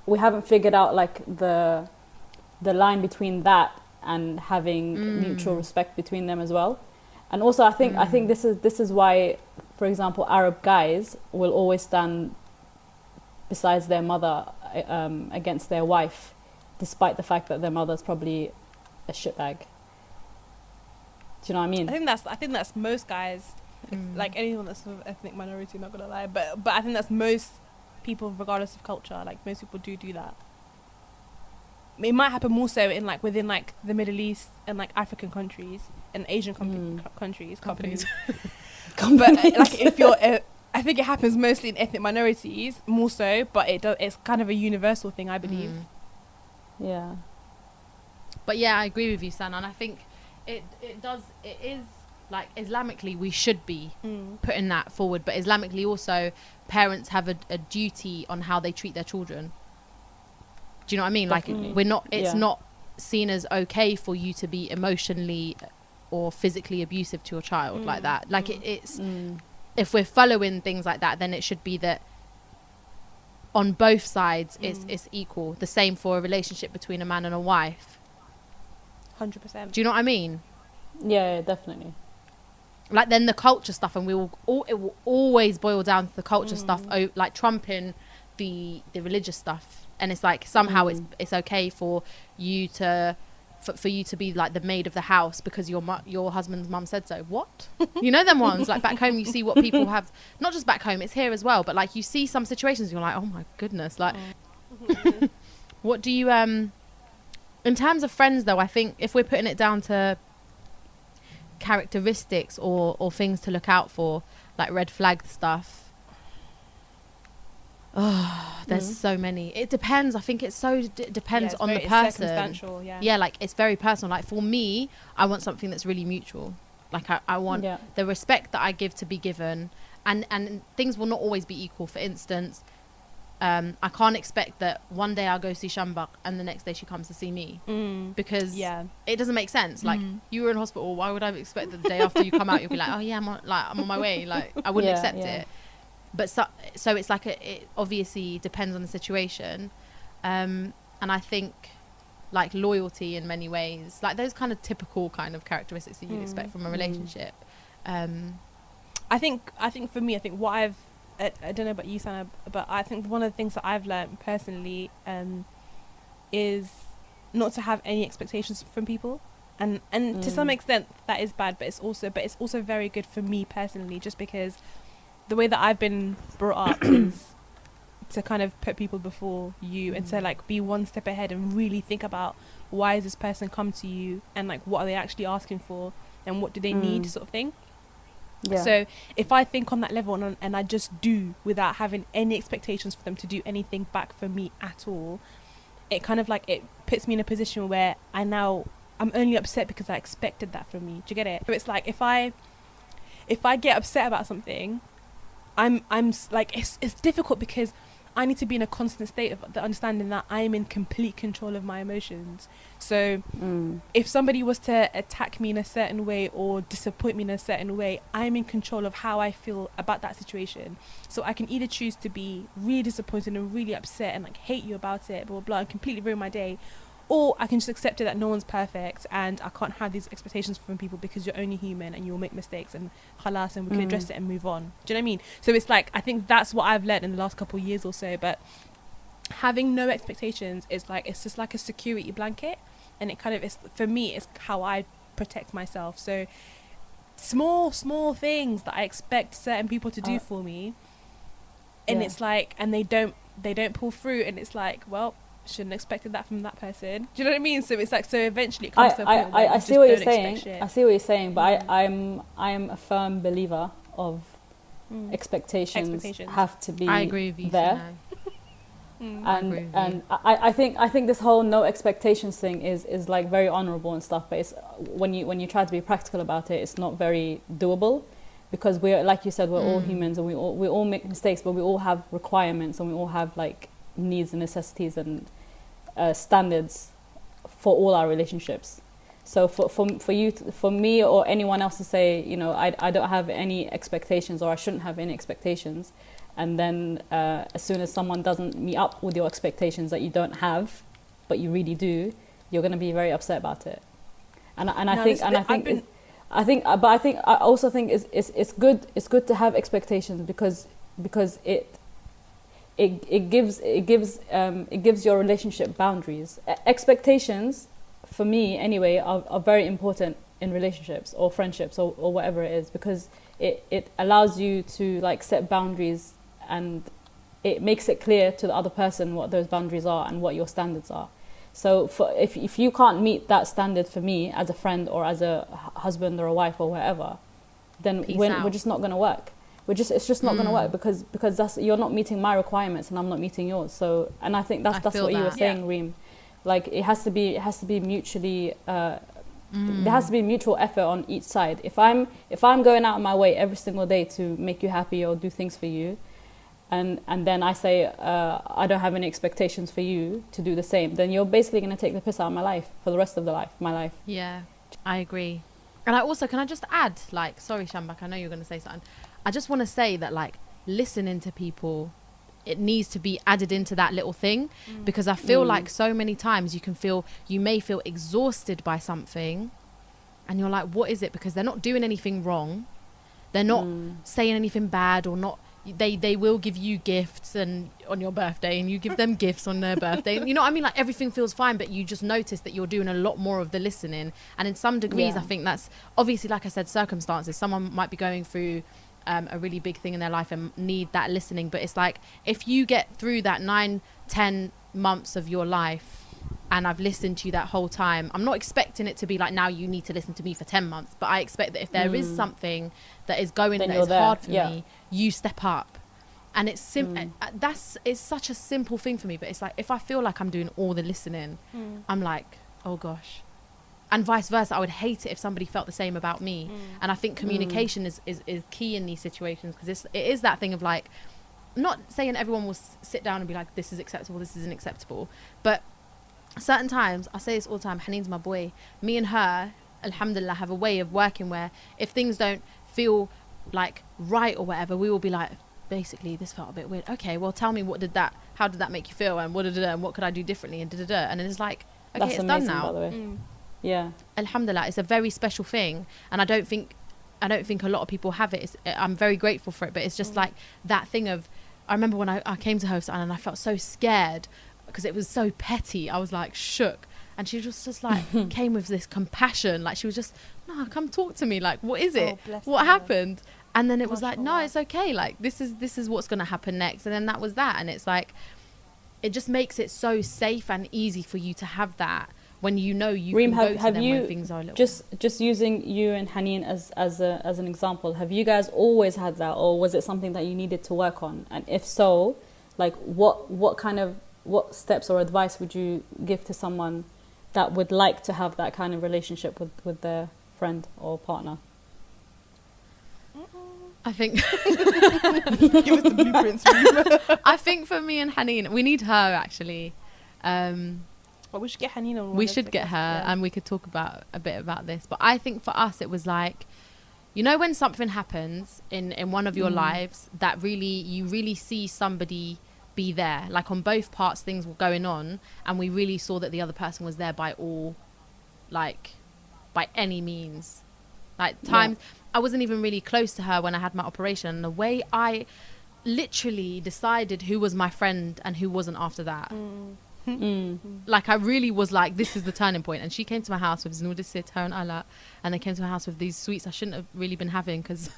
we haven't figured out like the line between that and having mutual respect between them as well. And also I think this is why, for example, Arab guys will always stand besides their mother against their wife, despite the fact that their mother's probably a shitbag. Do you know what I mean? I think that's most guys. Like anyone that's of ethnic minority, not gonna lie, but I think that's most people, regardless of culture. Like, most people do that. It might happen more so in like within like the Middle East and like African countries and Asian countries. But like, if you're I think it happens mostly in ethnic minorities more so, but it's kind of a universal thing, I believe. Yeah. But yeah, I agree with you, Sana, and I think it is. Like, Islamically, we should be putting that forward, but Islamically also, parents have a duty on how they treat their children. Do you know what I mean? Definitely. Like, we're not. It's not seen as okay for you to be emotionally or physically abusive to your child like that. Like, it's if we're following things like that, then it should be that on both sides it's equal. The same for a relationship between a man and a wife. 100%. Do you know what I mean? Yeah, definitely. Like, then the culture stuff, and it will always boil down to the culture stuff, like trumping the religious stuff. And it's like, somehow it's okay for you to be like the maid of the house because your husband's mum said so. What? You know them ones, like back home you see what people have, not just back home, it's here as well, but like you see some situations you're like, oh my goodness, like what do you in terms of friends though, I think if we're putting it down to characteristics or things to look out for, like red flag stuff, there's so many. It depends. I think it depends on the person. Circumstantial, yeah, like it's very personal. Like for me, I want something that's really mutual. Like I want the respect that I give to be given, and things will not always be equal. For instance, I can't expect that one day I'll go see Shambak and the next day she comes to see me, because it doesn't make sense. Like, you were in hospital, why would I expect that the day after you come out you'll be like, oh yeah, I'm on my way? Like, I wouldn't accept it. But so it's like it obviously depends on the situation, and I think like loyalty in many ways, like those kind of typical kind of characteristics that you'd expect from a relationship. I think for me, I think what I don't know about you, Sana, but I think one of the things that I've learned personally is not to have any expectations from people, and to some extent that is bad, but it's also very good for me personally, just because the way that I've been brought up is to kind of put people before you and to like be one step ahead and really think about why has this person come to you and like what are they actually asking for and what do they need, sort of thing. So if I think on that level and I just do without having any expectations for them to do anything back for me at all, it kind of like, it puts me in a position where I'm only upset because I expected that from me. Do you get it? So it's like if I get upset about something, I'm like, it's difficult because I need to be in a constant state of the understanding that I am in complete control of my emotions. So if somebody was to attack me in a certain way or disappoint me in a certain way, I'm in control of how I feel about that situation. So I can either choose to be really disappointed and really upset and like hate you about it, blah, blah, blah, and completely ruin my day. Or I can just accept it that no one's perfect and I can't have these expectations from people because you're only human and you'll make mistakes and khalas, and we can address it and move on. Do you know what I mean? So it's like, I think that's what I've learned in the last couple of years or so. But having no expectations is like, it's just like a security blanket. And it kind of is, for me, it's how I protect myself. So small things that I expect certain people to do for me. And it's like, and they don't pull through, and it's like, well, shouldn't have expected that from that person. Do you know what I mean? So it's like, so eventually it comes to a point where I see what you're saying. I see what you're saying, but I'm a firm believer of expectations have to be I agree with you there. And I think this whole no expectations thing is like very honorable and stuff, but it's when you try to be practical about it, it's not very doable, because we're, like you said, we're all humans and we all make mistakes, but we all have requirements and we all have like needs and necessities and standards for all our relationships. So for me or anyone else to say, you know, I don't have any expectations or I shouldn't have any expectations, and then as soon as someone doesn't meet up with your expectations that you don't have but you really do, you're going to be very upset about it. I also think it's good to have expectations because it gives your relationship boundaries. Expectations, for me anyway, are very important in relationships or friendships or whatever it is, because it allows you to like set boundaries, and it makes it clear to the other person what those boundaries are and what your standards are. So if you can't meet that standard for me as a friend or as a husband or a wife or whatever, then we're just not going to work. It's just not going to work because that's, you're not meeting my requirements and I'm not meeting yours. So, and I think that's what you were saying, Reem. Like it has to be mutually. There has to be mutual effort on each side. If I'm going out of my way every single day to make you happy or do things for you, and then I say I don't have any expectations for you to do the same, then you're basically going to take the piss out of my life for the rest of my life. Yeah, I agree. And can I just add, like, sorry, Shambak, I know you're going to say something. I just want to say that, like, listening to people, it needs to be added into that little thing, because I feel like so many times you may feel exhausted by something and you're like, what is it? Because they're not doing anything wrong. They're not saying anything bad, or not. They will give you gifts and on your birthday, and you give them gifts on their birthday. You know what I mean? Like everything feels fine, but you just notice that you're doing a lot more of the listening. And in some degrees, I think that's obviously, like I said, circumstances. Someone might be going through a really big thing in their life and need that listening. But it's like, if you get through that 9-10 months of your life and I've listened to you that whole time, I'm not expecting it to be like, now you need to listen to me for 10 months. But I expect that if there is something that is going, that is hard for me, you step up. And it's it's such a simple thing for me. But it's like, if I feel like I'm doing all the listening, I'm like, oh gosh. And vice versa, I would hate it if somebody felt the same about me. And I think communication is key in these situations, because it is that thing of like, I'm not saying everyone will sit down and be like, this is acceptable, this isn't acceptable. But certain times, I say this all the time, Haneen's my boy. Me and her, alhamdulillah, have a way of working where if things don't feel like right or whatever, we will be like, basically, this felt a bit weird. Okay, well, tell me how did that make you feel, and what could I do differently, and and then it's like, okay, that's it's amazing, done now. By the way. Yeah, alhamdulillah, it's a very special thing, and I don't think a lot of people have it. I'm very grateful for it, but it's just like that thing of, I remember when I came to host and I felt so scared because it was so petty. I was like shook, and she just like came with this compassion. Like she was just, no, come talk to me. Like, what is it? What happened? And then it was like, no, it's okay. Like, this is what's going to happen next. And then that was that. And it's like, it just makes it so safe and easy for you to have that when you know you Reem, can go to have them you, when things are a little... just using you and Haneen as an example, have you guys always had that, or was it something that you needed to work on? And if so, like what steps or advice would you give to someone that would like to have that kind of relationship with their friend or partner? I think give us the blueprints. I think for me and Haneen, we need her actually. But we should get Haneen on. We should get her, and we could talk about a bit about this. But I think for us, it was like, you know, when something happens in one of your lives that you really see somebody be there, like on both parts, things were going on, and we really saw that the other person was there by any means. Like times, I wasn't even really close to her when I had my operation, and the way I literally decided who was my friend and who wasn't after that. Like, I really was like, this is the turning point. And she came to my house with Znudissit, her and Ala, and they came to my house with these sweets I shouldn't have really been having because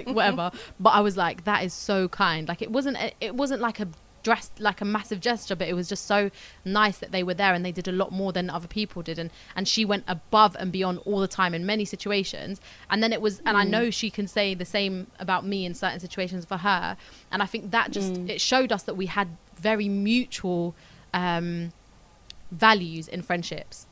whatever. But I was like, that is so kind. Like, it wasn't like a massive gesture, but it was just so nice that they were there, and they did a lot more than other people did, and she went above and beyond all the time in many situations. And then it was, and I know she can say the same about me in certain situations for her, and I think that just it showed us that we had very mutual values in friendships.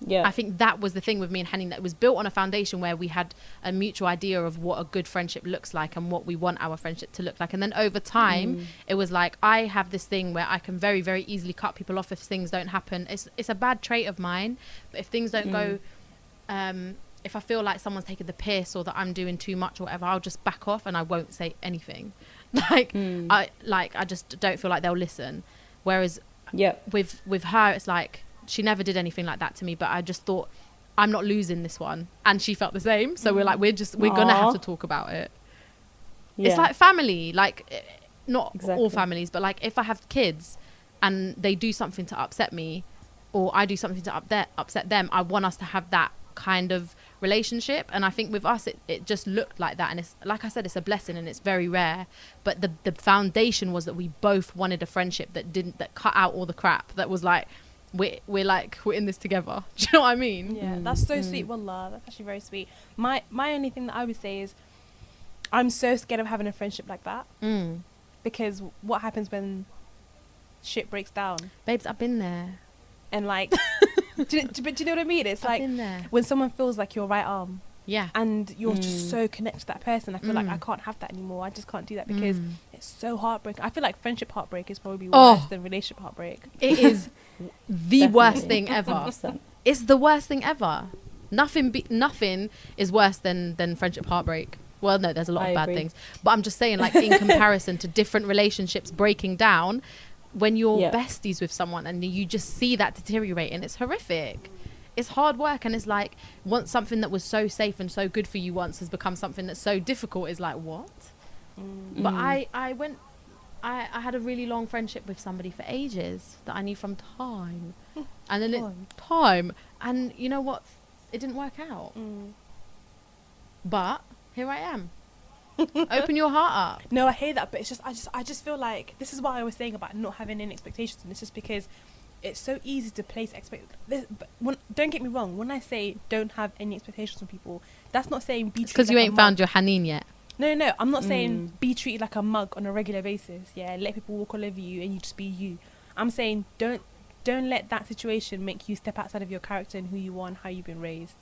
I think that was the thing with me and Haneen, that it was built on a foundation where we had a mutual idea of what a good friendship looks like and what we want our friendship to look like. And then over time, it was like, I have this thing where I can very, very easily cut people off if things don't happen. It's a bad trait of mine, but if things don't go, if I feel like someone's taking the piss or that I'm doing too much or whatever, I'll just back off and I won't say anything. I just don't feel like they'll listen. Whereas with her, it's like, she never did anything like that to me, but I just thought, I'm not losing this one. And she felt the same. So we're like, we're going to have to talk about it. It's like family, like not all families, but like if I have kids and they do something to upset me, or I do something to upset them, I want us to have that kind of relationship. And I think with us, it just looked like that. And it's, like I said, it's a blessing and it's very rare. But the foundation was that we both wanted a friendship that cut out all the crap, that was like, we're in this together. Do you know what I mean? Yeah, that's so sweet. Wallah, that's actually very sweet. My only thing that I would say is, I'm so scared of having a friendship like that. Because what happens when shit breaks down? Babes, I've been there. And like, do you know what I mean? It's like like when someone feels like your right arm. Yeah. And you're just so connected to that person. I feel like I can't have that anymore. I just can't do that because it's so heartbreaking. I feel like friendship heartbreak is probably worse than relationship heartbreak. It is the worst thing ever. It's the worst thing ever. Nothing is worse than friendship heartbreak. Well, no, there's a lot of bad things. But I'm just saying, like, in comparison to different relationships breaking down, when you're besties with someone and you just see that deteriorate, and it's horrific. It's hard work, and it's like, once something that was so safe and so good for you once has become something that's so difficult, is like, what? But I had a really long friendship with somebody for ages that I knew from time. And then and you know what? It didn't work out. But here I am. Open your heart up. No, I hear that, but it's just, I just feel like, this is why I was saying about not having any expectations, and it's just because it's so easy to place expectations. Don't get me wrong, when I say don't have any expectations from people, that's not saying be treated because you ain't found your Haneen yet. No, I'm not saying be treated like a mug on a regular basis. Yeah, let people walk all over you and you just be you. I'm saying don't let that situation make you step outside of your character and who you are and how you've been raised,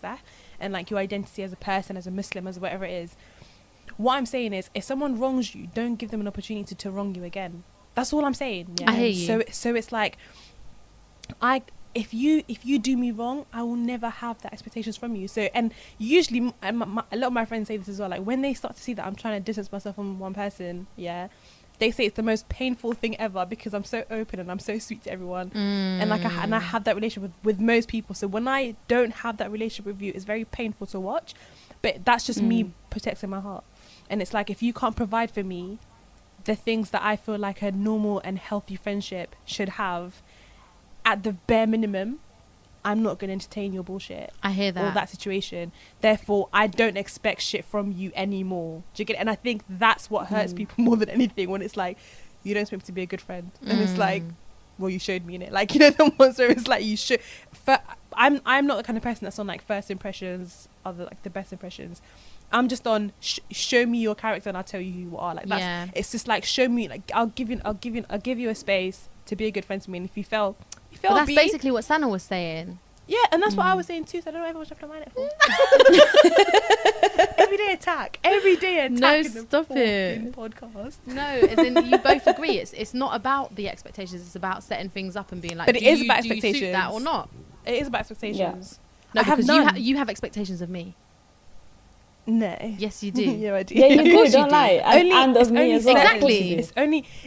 and like your identity as a person, as a Muslim, as whatever it is. What I'm saying is, if someone wrongs you, don't give them an opportunity to wrong you again. That's all I'm saying. Yeah? I hear you. So it's like, if you do me wrong, I will never have that expectations from you. So, and usually, a lot of my friends say this as well. Like, when they start to see that I'm trying to distance myself from one person, they say it's the most painful thing ever because I'm so open and I'm so sweet to everyone, and like I have that relationship with most people. So when I don't have that relationship with you, it's very painful to watch. But that's just me protecting my heart. And it's like, if you can't provide for me the things that I feel like a normal and healthy friendship should have, at the bare minimum, I'm not going to entertain your bullshit. I hear that. Or that situation. Therefore, I don't expect shit from you anymore. Do you get it? And I think that's what hurts people more than anything, when it's like, you don't expect me to be a good friend. And it's like, well, you showed me in it. Like, you know, the ones where it's like, you should. I'm not the kind of person that's on like first impressions, other like the best impressions. I'm just on show me your character and I'll tell you who you are. Like that's it's just like, show me, like I'll give you a space to be a good friend to me. And if you felt but that's basically what Sana was saying. Yeah, and that's what I was saying too. So I don't know everyone should have to mind it for. Everyday attack. No, stop it. Podcast. No, as in you both agree. It's not about the expectations. It's about setting things up and being like, but it is about expectations. Do you suit that or not? It is about expectations. Yeah. No, because you have expectations of me. No. Yes, you do. Yeah, I do. Yeah, you Of do. course Don't you lie. do. And of me as well. Exactly.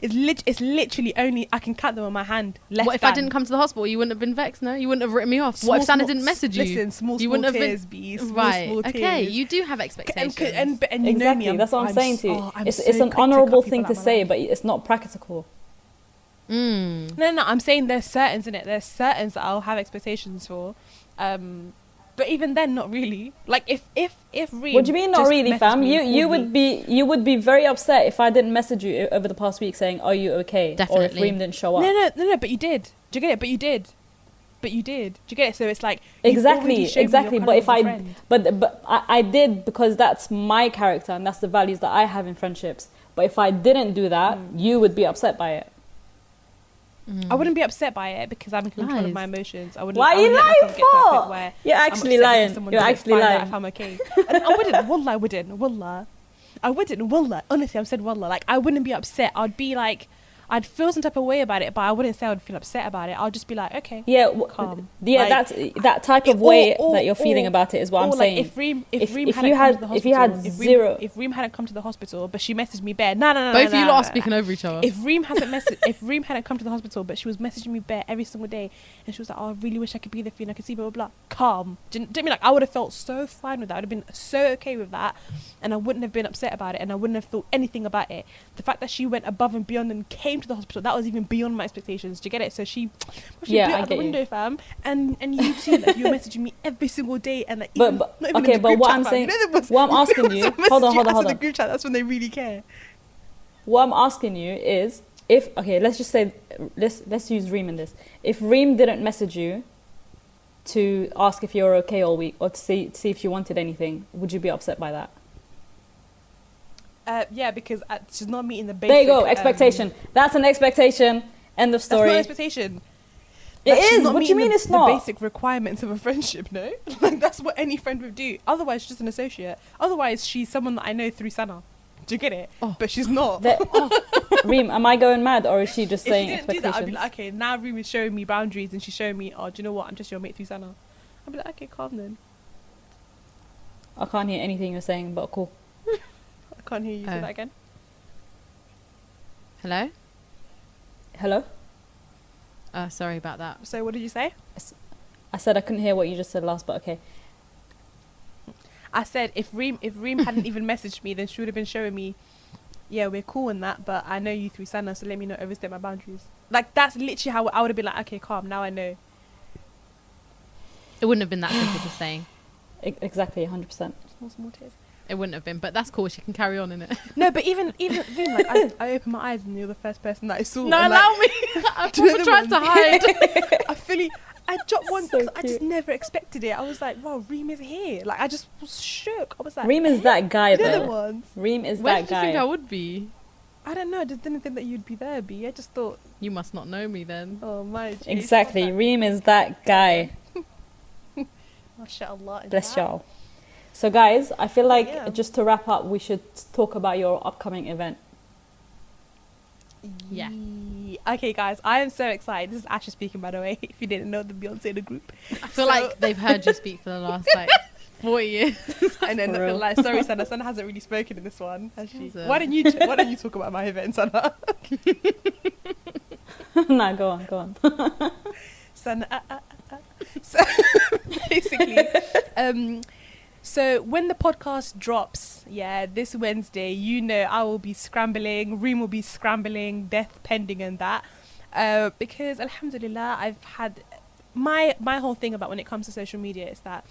It's literally only, I can count them on my hand. What if I didn't come to the hospital? You wouldn't have been vexed, no? You wouldn't have written me off. What if Sana didn't message you? Listen, small you wouldn't tears, have B. Right. Small Okay, tears. you do have expectations. And you Exactly. know me, That's what I'm saying to you. It's so an quick to honourable cut thing people to out my say, life. but it's not practical. No, I'm saying there's certains in it. There's certains that I'll have expectations for. But even then, not really. Like if Reem What do you mean not just really, messaged fam? me and You called would be very upset if I didn't message you over the past week saying, "Are you okay?" Definitely. Or if Reem didn't show up. No. But you did. Do you get it? But you did. Do you get it? So it's like Exactly. But if I did, because that's my character and that's the values that I have in friendships. But if I didn't do that, you would be upset by it. I wouldn't be upset by it because I'm in control of my emotions. I wouldn't. Why are you lying for? Where You're I'm actually upset lying. because someone You're didn't actually find out lying. if I'm okay. And I wouldn't. Wallah, I wouldn't. Wallah. Honestly, I've said wallah. Like I wouldn't be upset. I'd be like, I'd feel some type of way about it, but I wouldn't say I'd feel upset about it. I'll just be like, okay, Yeah, calm. Yeah, Like, that's that type of way that you're feeling or- about it is what I'm or like saying. if Reem if hadn't you come to the had hospital, if if Reem hadn't come to the hospital, but she messaged me bare. No. Both of you lot are speaking over each other. If Reem hadn't come to the hospital, but she was messaging me bare every single day, and she was like, "Oh, I really wish I could be there for you, and I could see blah blah blah." Calm. Do you know what I mean? Like I would have felt so fine with that. I'd have been so okay with that, and I wouldn't have been upset about it, and I wouldn't have thought anything about it. The fact that she went above and beyond and came to the hospital, that was even beyond my expectations. Do you get it? So she blew out the window, fam, and you too, like, you're messaging me every single day, and like, But not even okay, in the but group what chat, I'm fam. saying, You know, what I'm asking you, hold on. In the group chat, that's when they really care. What I'm asking you is, if let's just say, let's use Reem in this. If Reem didn't message you to ask if you're okay all week or to see if you wanted anything, would you be upset by that? Yeah, because she's not meeting the basic. There you go, expectation. That's an expectation. End of story. That's not expectation. It Like, she's is. not What do you meeting mean it's the not? basic requirements of a friendship, no? Like that's what any friend would do. Otherwise, she's just an associate. Otherwise, she's someone that I know through Sana. Do you get it? Oh. But she's not. Reem, am I going mad or is she just If saying she didn't do expectations? that, I'd be like, okay, now Reem is showing me boundaries, and she's showing me, oh, do you know what? I'm just your mate through Sana. I'd be like, okay, calm then. I can't hear anything you're saying, but cool. I can't hear you. Say that again. Hello? Hello? Sorry about that. So what did you say? I said I couldn't hear what you just said last, but okay. I said if Reem hadn't even messaged me, then she would have been showing me, yeah, we're cool and that, but I know you through Sana, so let me not overstep my boundaries. Like that's literally how I would have been like, okay, calm, now I know. It wouldn't have been that simple just saying. Exactly, 100%. Small tears. It wouldn't have been, but that's cool. She can carry on in it. No, but even like I opened my eyes and you're the first person that I saw. No, and, allow like, me. I'm do you know trying the to hide. I dropped one So because I just cute. never expected it. I was like, wow, Reem is here. Like I just was shook. I was like, Reem is that guy, you know the though. ones. Reem is Where that did you think I guy. would be? I don't know. I just didn't think that you'd be there, B. I just thought, You must not know me then. oh my. Geez, Exactly, Reem is that guy. Mashallah. Bless y'all. So guys, I feel like Yeah. just to wrap up, we should talk about your upcoming event. Yeah. Okay, guys, I am so excited. This is Asha speaking, by the way. If you didn't know, the Beyonce in the group. I feel like they've heard you speak for the last 40 years. I know, not For gonna real. lie. Sorry, Sana. Sana hasn't really spoken in this one, has she? hasn't. Why don't you talk about my event, Sana? No, go on. Sana. So basically, so when the podcast drops, this Wednesday, I will be scrambling. Reem will be scrambling, death pending, and that. Because Alhamdulillah, I've had my whole thing about when it comes to social media is that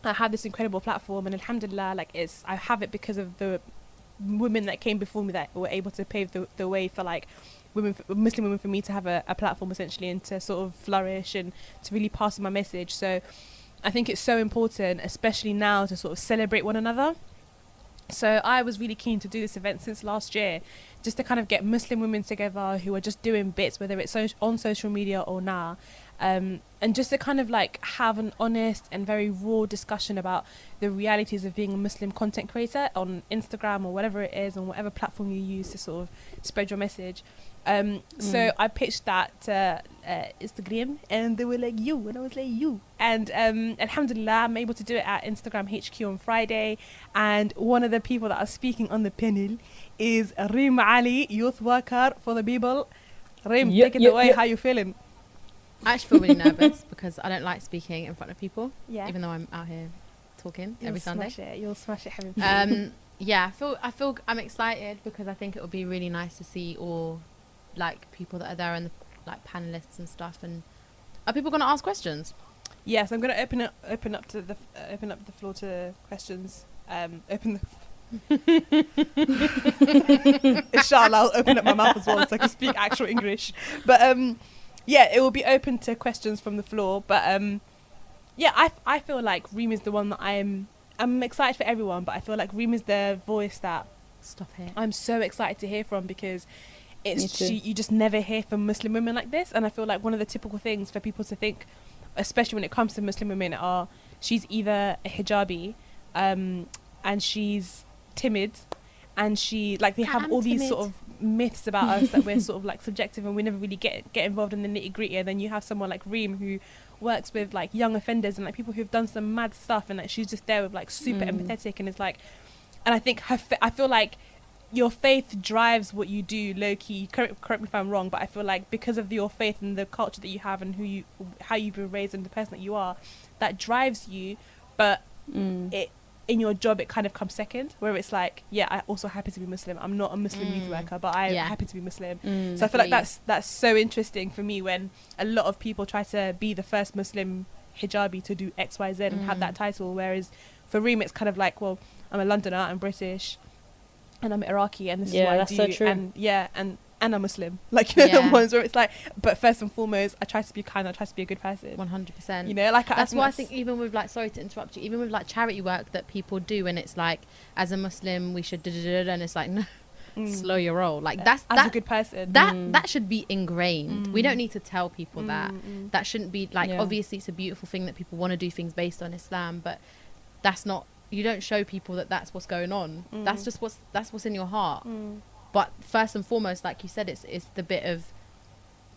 I have this incredible platform, and alhamdulillah, like I have it because of the women that came before me that were able to pave the way for like Muslim women, for me to have a platform essentially, and to sort of flourish and to really pass on my message. So I think it's so important, especially now, to sort of celebrate one another. So I was really keen to do this event since last year, just to kind of get Muslim women together who are just doing bits, whether it's on social media or nah, and just to kind of like have an honest and very raw discussion about the realities of being a Muslim content creator on Instagram or whatever it is, on whatever platform you use to sort of spread your message. So I pitched that to Instagram, and they were like, you, and I was like, you. And alhamdulillah, I'm able to do it at Instagram HQ on Friday. And one of the people that are speaking on the panel is Reem Ali, youth worker for the people. Reem, take it away. How you feeling? I actually feel really nervous because I don't like speaking in front of people. Yeah. Even though I'm out here talking every Sunday. You'll smash it, Habib. Yeah, I feel I'm excited because I think it would be really nice to see all like people that are there and like panelists and stuff. And are people going to ask questions? Yes, I'm going to open up the floor to questions. Inshallah, I'll open up my mouth as well so I can speak actual English. But yeah, it will be open to questions from the floor. But yeah, I feel like Reem is the one that I'm excited for everyone, but I feel like Reem is the voice that I'm so excited to hear from, because you just never hear from Muslim women like this. And I feel like one of the typical things for people to think, especially when it comes to Muslim women, are she's either a hijabi, and she's timid, and they have all these sort of myths about us that we're sort of like subjective and we never really get involved in the nitty gritty. And then you have someone like Reem who works with like young offenders and like people who've done some mad stuff, and like she's just there with like super empathetic, and it's like, and I think I feel like your faith drives what you do low key. Correct me if I'm wrong, but I feel like because of your faith and the culture that you have and how you've been raised and the person that you are, that drives you. But it in your job it kind of comes second, where it's like, yeah, I also happen to be Muslim. I'm not a Muslim youth worker, but I happen to be Muslim. So I feel like that's so interesting for me when a lot of people try to be the first Muslim hijabi to do XYZ and have that title, whereas for Reem it's kind of like, well, I'm a Londoner, I'm British, and I'm Iraqi, and this is what I do. So true. And I'm Muslim. Like, you know, the ones where it's like, but first and foremost, I try to be kind, I try to be a good person. 100%. You know, like that's why I think even with like, sorry to interrupt you, even with like charity work that people do, and it's like, as a Muslim we should and it's like, no, slow your roll. Like that's as a good person. That should be ingrained. We don't need to tell people that shouldn't be like, obviously it's a beautiful thing that people want to do things based on Islam, but that's not, you don't show people that that's what's going on. That's just what's in your heart. But first and foremost, like you said, it's the bit of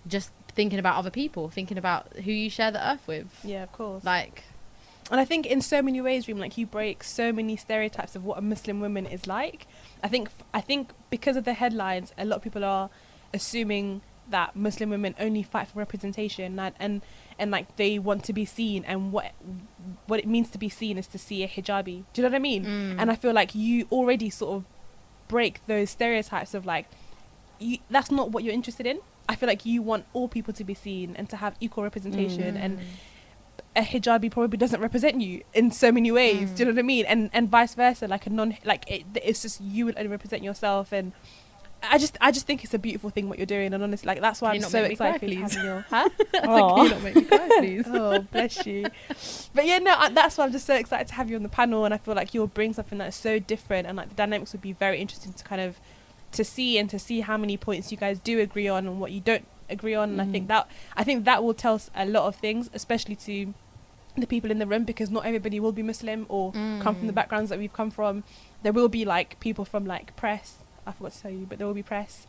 just thinking about other people, thinking about who you share the earth with. Yeah, of course. Like, and I think in so many ways, Reem, like you break so many stereotypes of what a Muslim woman is like. I think because of the headlines, a lot of people are assuming that Muslim women only fight for representation and like they want to be seen, and what it means to be seen is to see a hijabi. Do you know what I mean? And I feel like you already sort of break those stereotypes of like, that's not what you're interested in. I feel like you want all people to be seen and to have equal representation, and a hijabi probably doesn't represent you in so many ways. Do you know what I mean? And vice versa, like it's just you would only represent yourself. And I just think it's a beautiful thing what you're doing, and honestly, like that's why I'm so excited for having your can you not make me cry, please? Oh, bless you. But yeah, no, that's why I'm just so excited to have you on the panel, and I feel like you'll bring something that's so different, and like the dynamics would be very interesting to kind of to see how many points you guys do agree on and what you don't agree on. And I think that will tell us a lot of things, especially to the people in the room, because not everybody will be Muslim or come from the backgrounds that we've come from. There will be like people from like press, I forgot to tell you, but there will be press,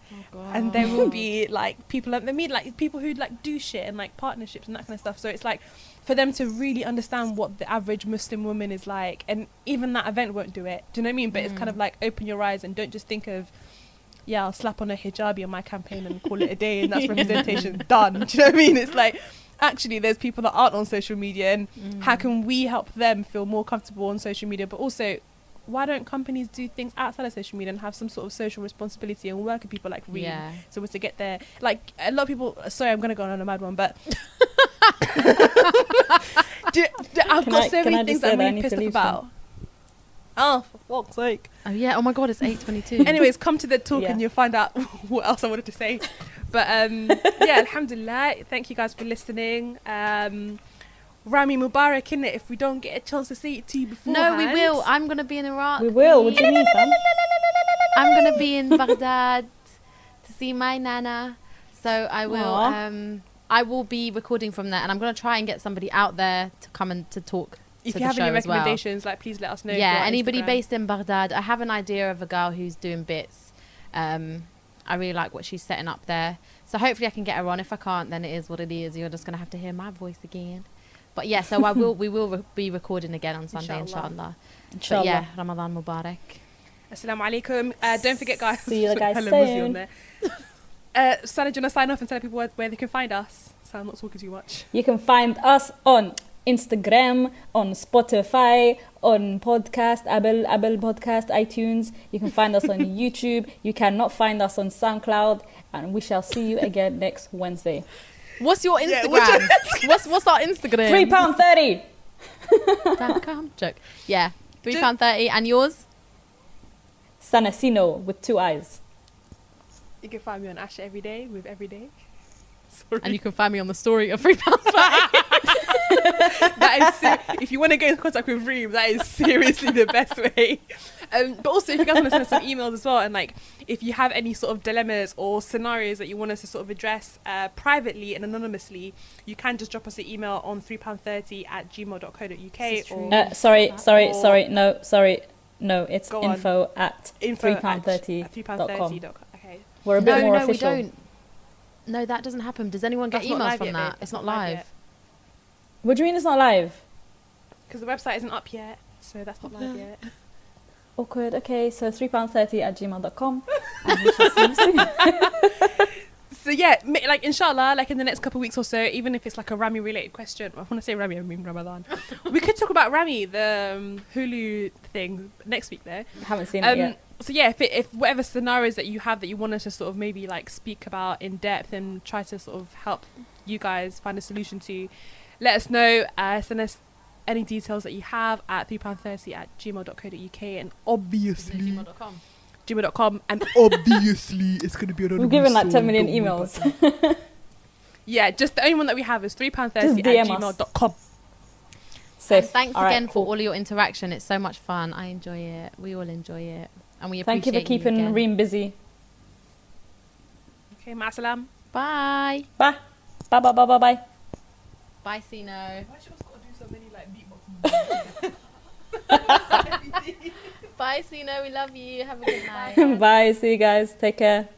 and there will be like people like people who like do shit and like partnerships and that kind of stuff. So it's like for them to really understand what the average Muslim woman is like, and even that event won't do it. Do you know what I mean? But it's kind of like open your eyes and don't just think of, yeah, I'll slap on a hijabi on my campaign and call it a day and that's representation done. Do you know what I mean? It's like, actually there's people that aren't on social media, and how can we help them feel more comfortable on social media? But also, why don't companies do things outside of social media and have some sort of social responsibility and work with people like Reem? So we're to get there. Like a lot of people, sorry, I'm going to go on a mad one, but I've got so many things I'm really pissed off about. Oh, for fuck's sake. Oh, yeah. Oh, my God, it's 8:22. Anyways, come to the talk and you'll find out what else I wanted to say. But yeah, alhamdulillah. Thank you guys for listening. Rami Mubarak, innit? If we don't get a chance to say it to you beforehand. No, we will. I'm going to be in Iraq. We will. What do you mean, fam? I'm going to be in Baghdad to see my nana. So I will I will be recording from there, and I'm going to try and get somebody out there to come and to talk. If you have any recommendations, like, please let us know. Yeah, anybody based in Baghdad. I have an idea of a girl who's doing bits. I really like what she's setting up there. So hopefully I can get her on. If I can't, then it is what it is. You're just going to have to hear my voice again. But yeah, so we will be recording again on Sunday, inshallah. But yeah, Ramadan Mubarak. Assalamu alaikum. Don't forget, guys. See you guys soon. On there. Sana, do you want to sign off and tell people where they can find us? So I'm not talking too much. You can find us on Instagram, on Spotify, on podcast, Apple Podcast, iTunes. You can find us on YouTube. You cannot find us on SoundCloud. And we shall see you again next Wednesday. What's your Instagram? What's our Instagram? £3.30. Joke. Yeah, £3.30. And yours? Sanasino with 2 eyes. You can find me on Asha every day with everyday. Sorry. And you can find me on the story of £3.30. That is if you want to get in contact with Reem, that is seriously the best way. But also, if you guys want to send us some emails as well, and like if you have any sort of dilemmas or scenarios that you want us to sort of address privately and anonymously, you can just drop us an email on £3.30@gmail.co.uk. Sorry. No, it's info at £3.30.com. Okay. We're a bit more official. official. We don't. No, that doesn't happen. Does anyone get emails from that? It's not live. What do you mean it's not live? Because the website isn't up yet, so that's not live yet. Awkward. Okay, so £3.30@gmail.com, and we shall see you soon. So yeah, like inshallah, like in the next couple of weeks or so, even if it's like a Rami related question, I want to say Rami, I mean Ramadan. We could talk about Rami, the Hulu thing next week though. I haven't seen it yet. So yeah, if whatever scenarios that you have that you want us to sort of maybe like speak about in depth and try to sort of help you guys find a solution to, let us know. Send us any details that you have at £3.30@gmail.co.uk, and obviously gmail.com, and obviously it's going to be another. We've given like 10 million emails. Yeah, just the only one that we have is £3.30@gmail.com. And thanks again for all your interaction. It's so much fun. I enjoy it. We all enjoy it. And we appreciate you. Thank you for keeping Reem busy. Okay, ma'asalam. Bye. Bye. Bye. Bye, Sino. Why should I got to do so many like beatboxing? Bye, Sino. We love you. Have a good night. Bye. See you guys. Take care.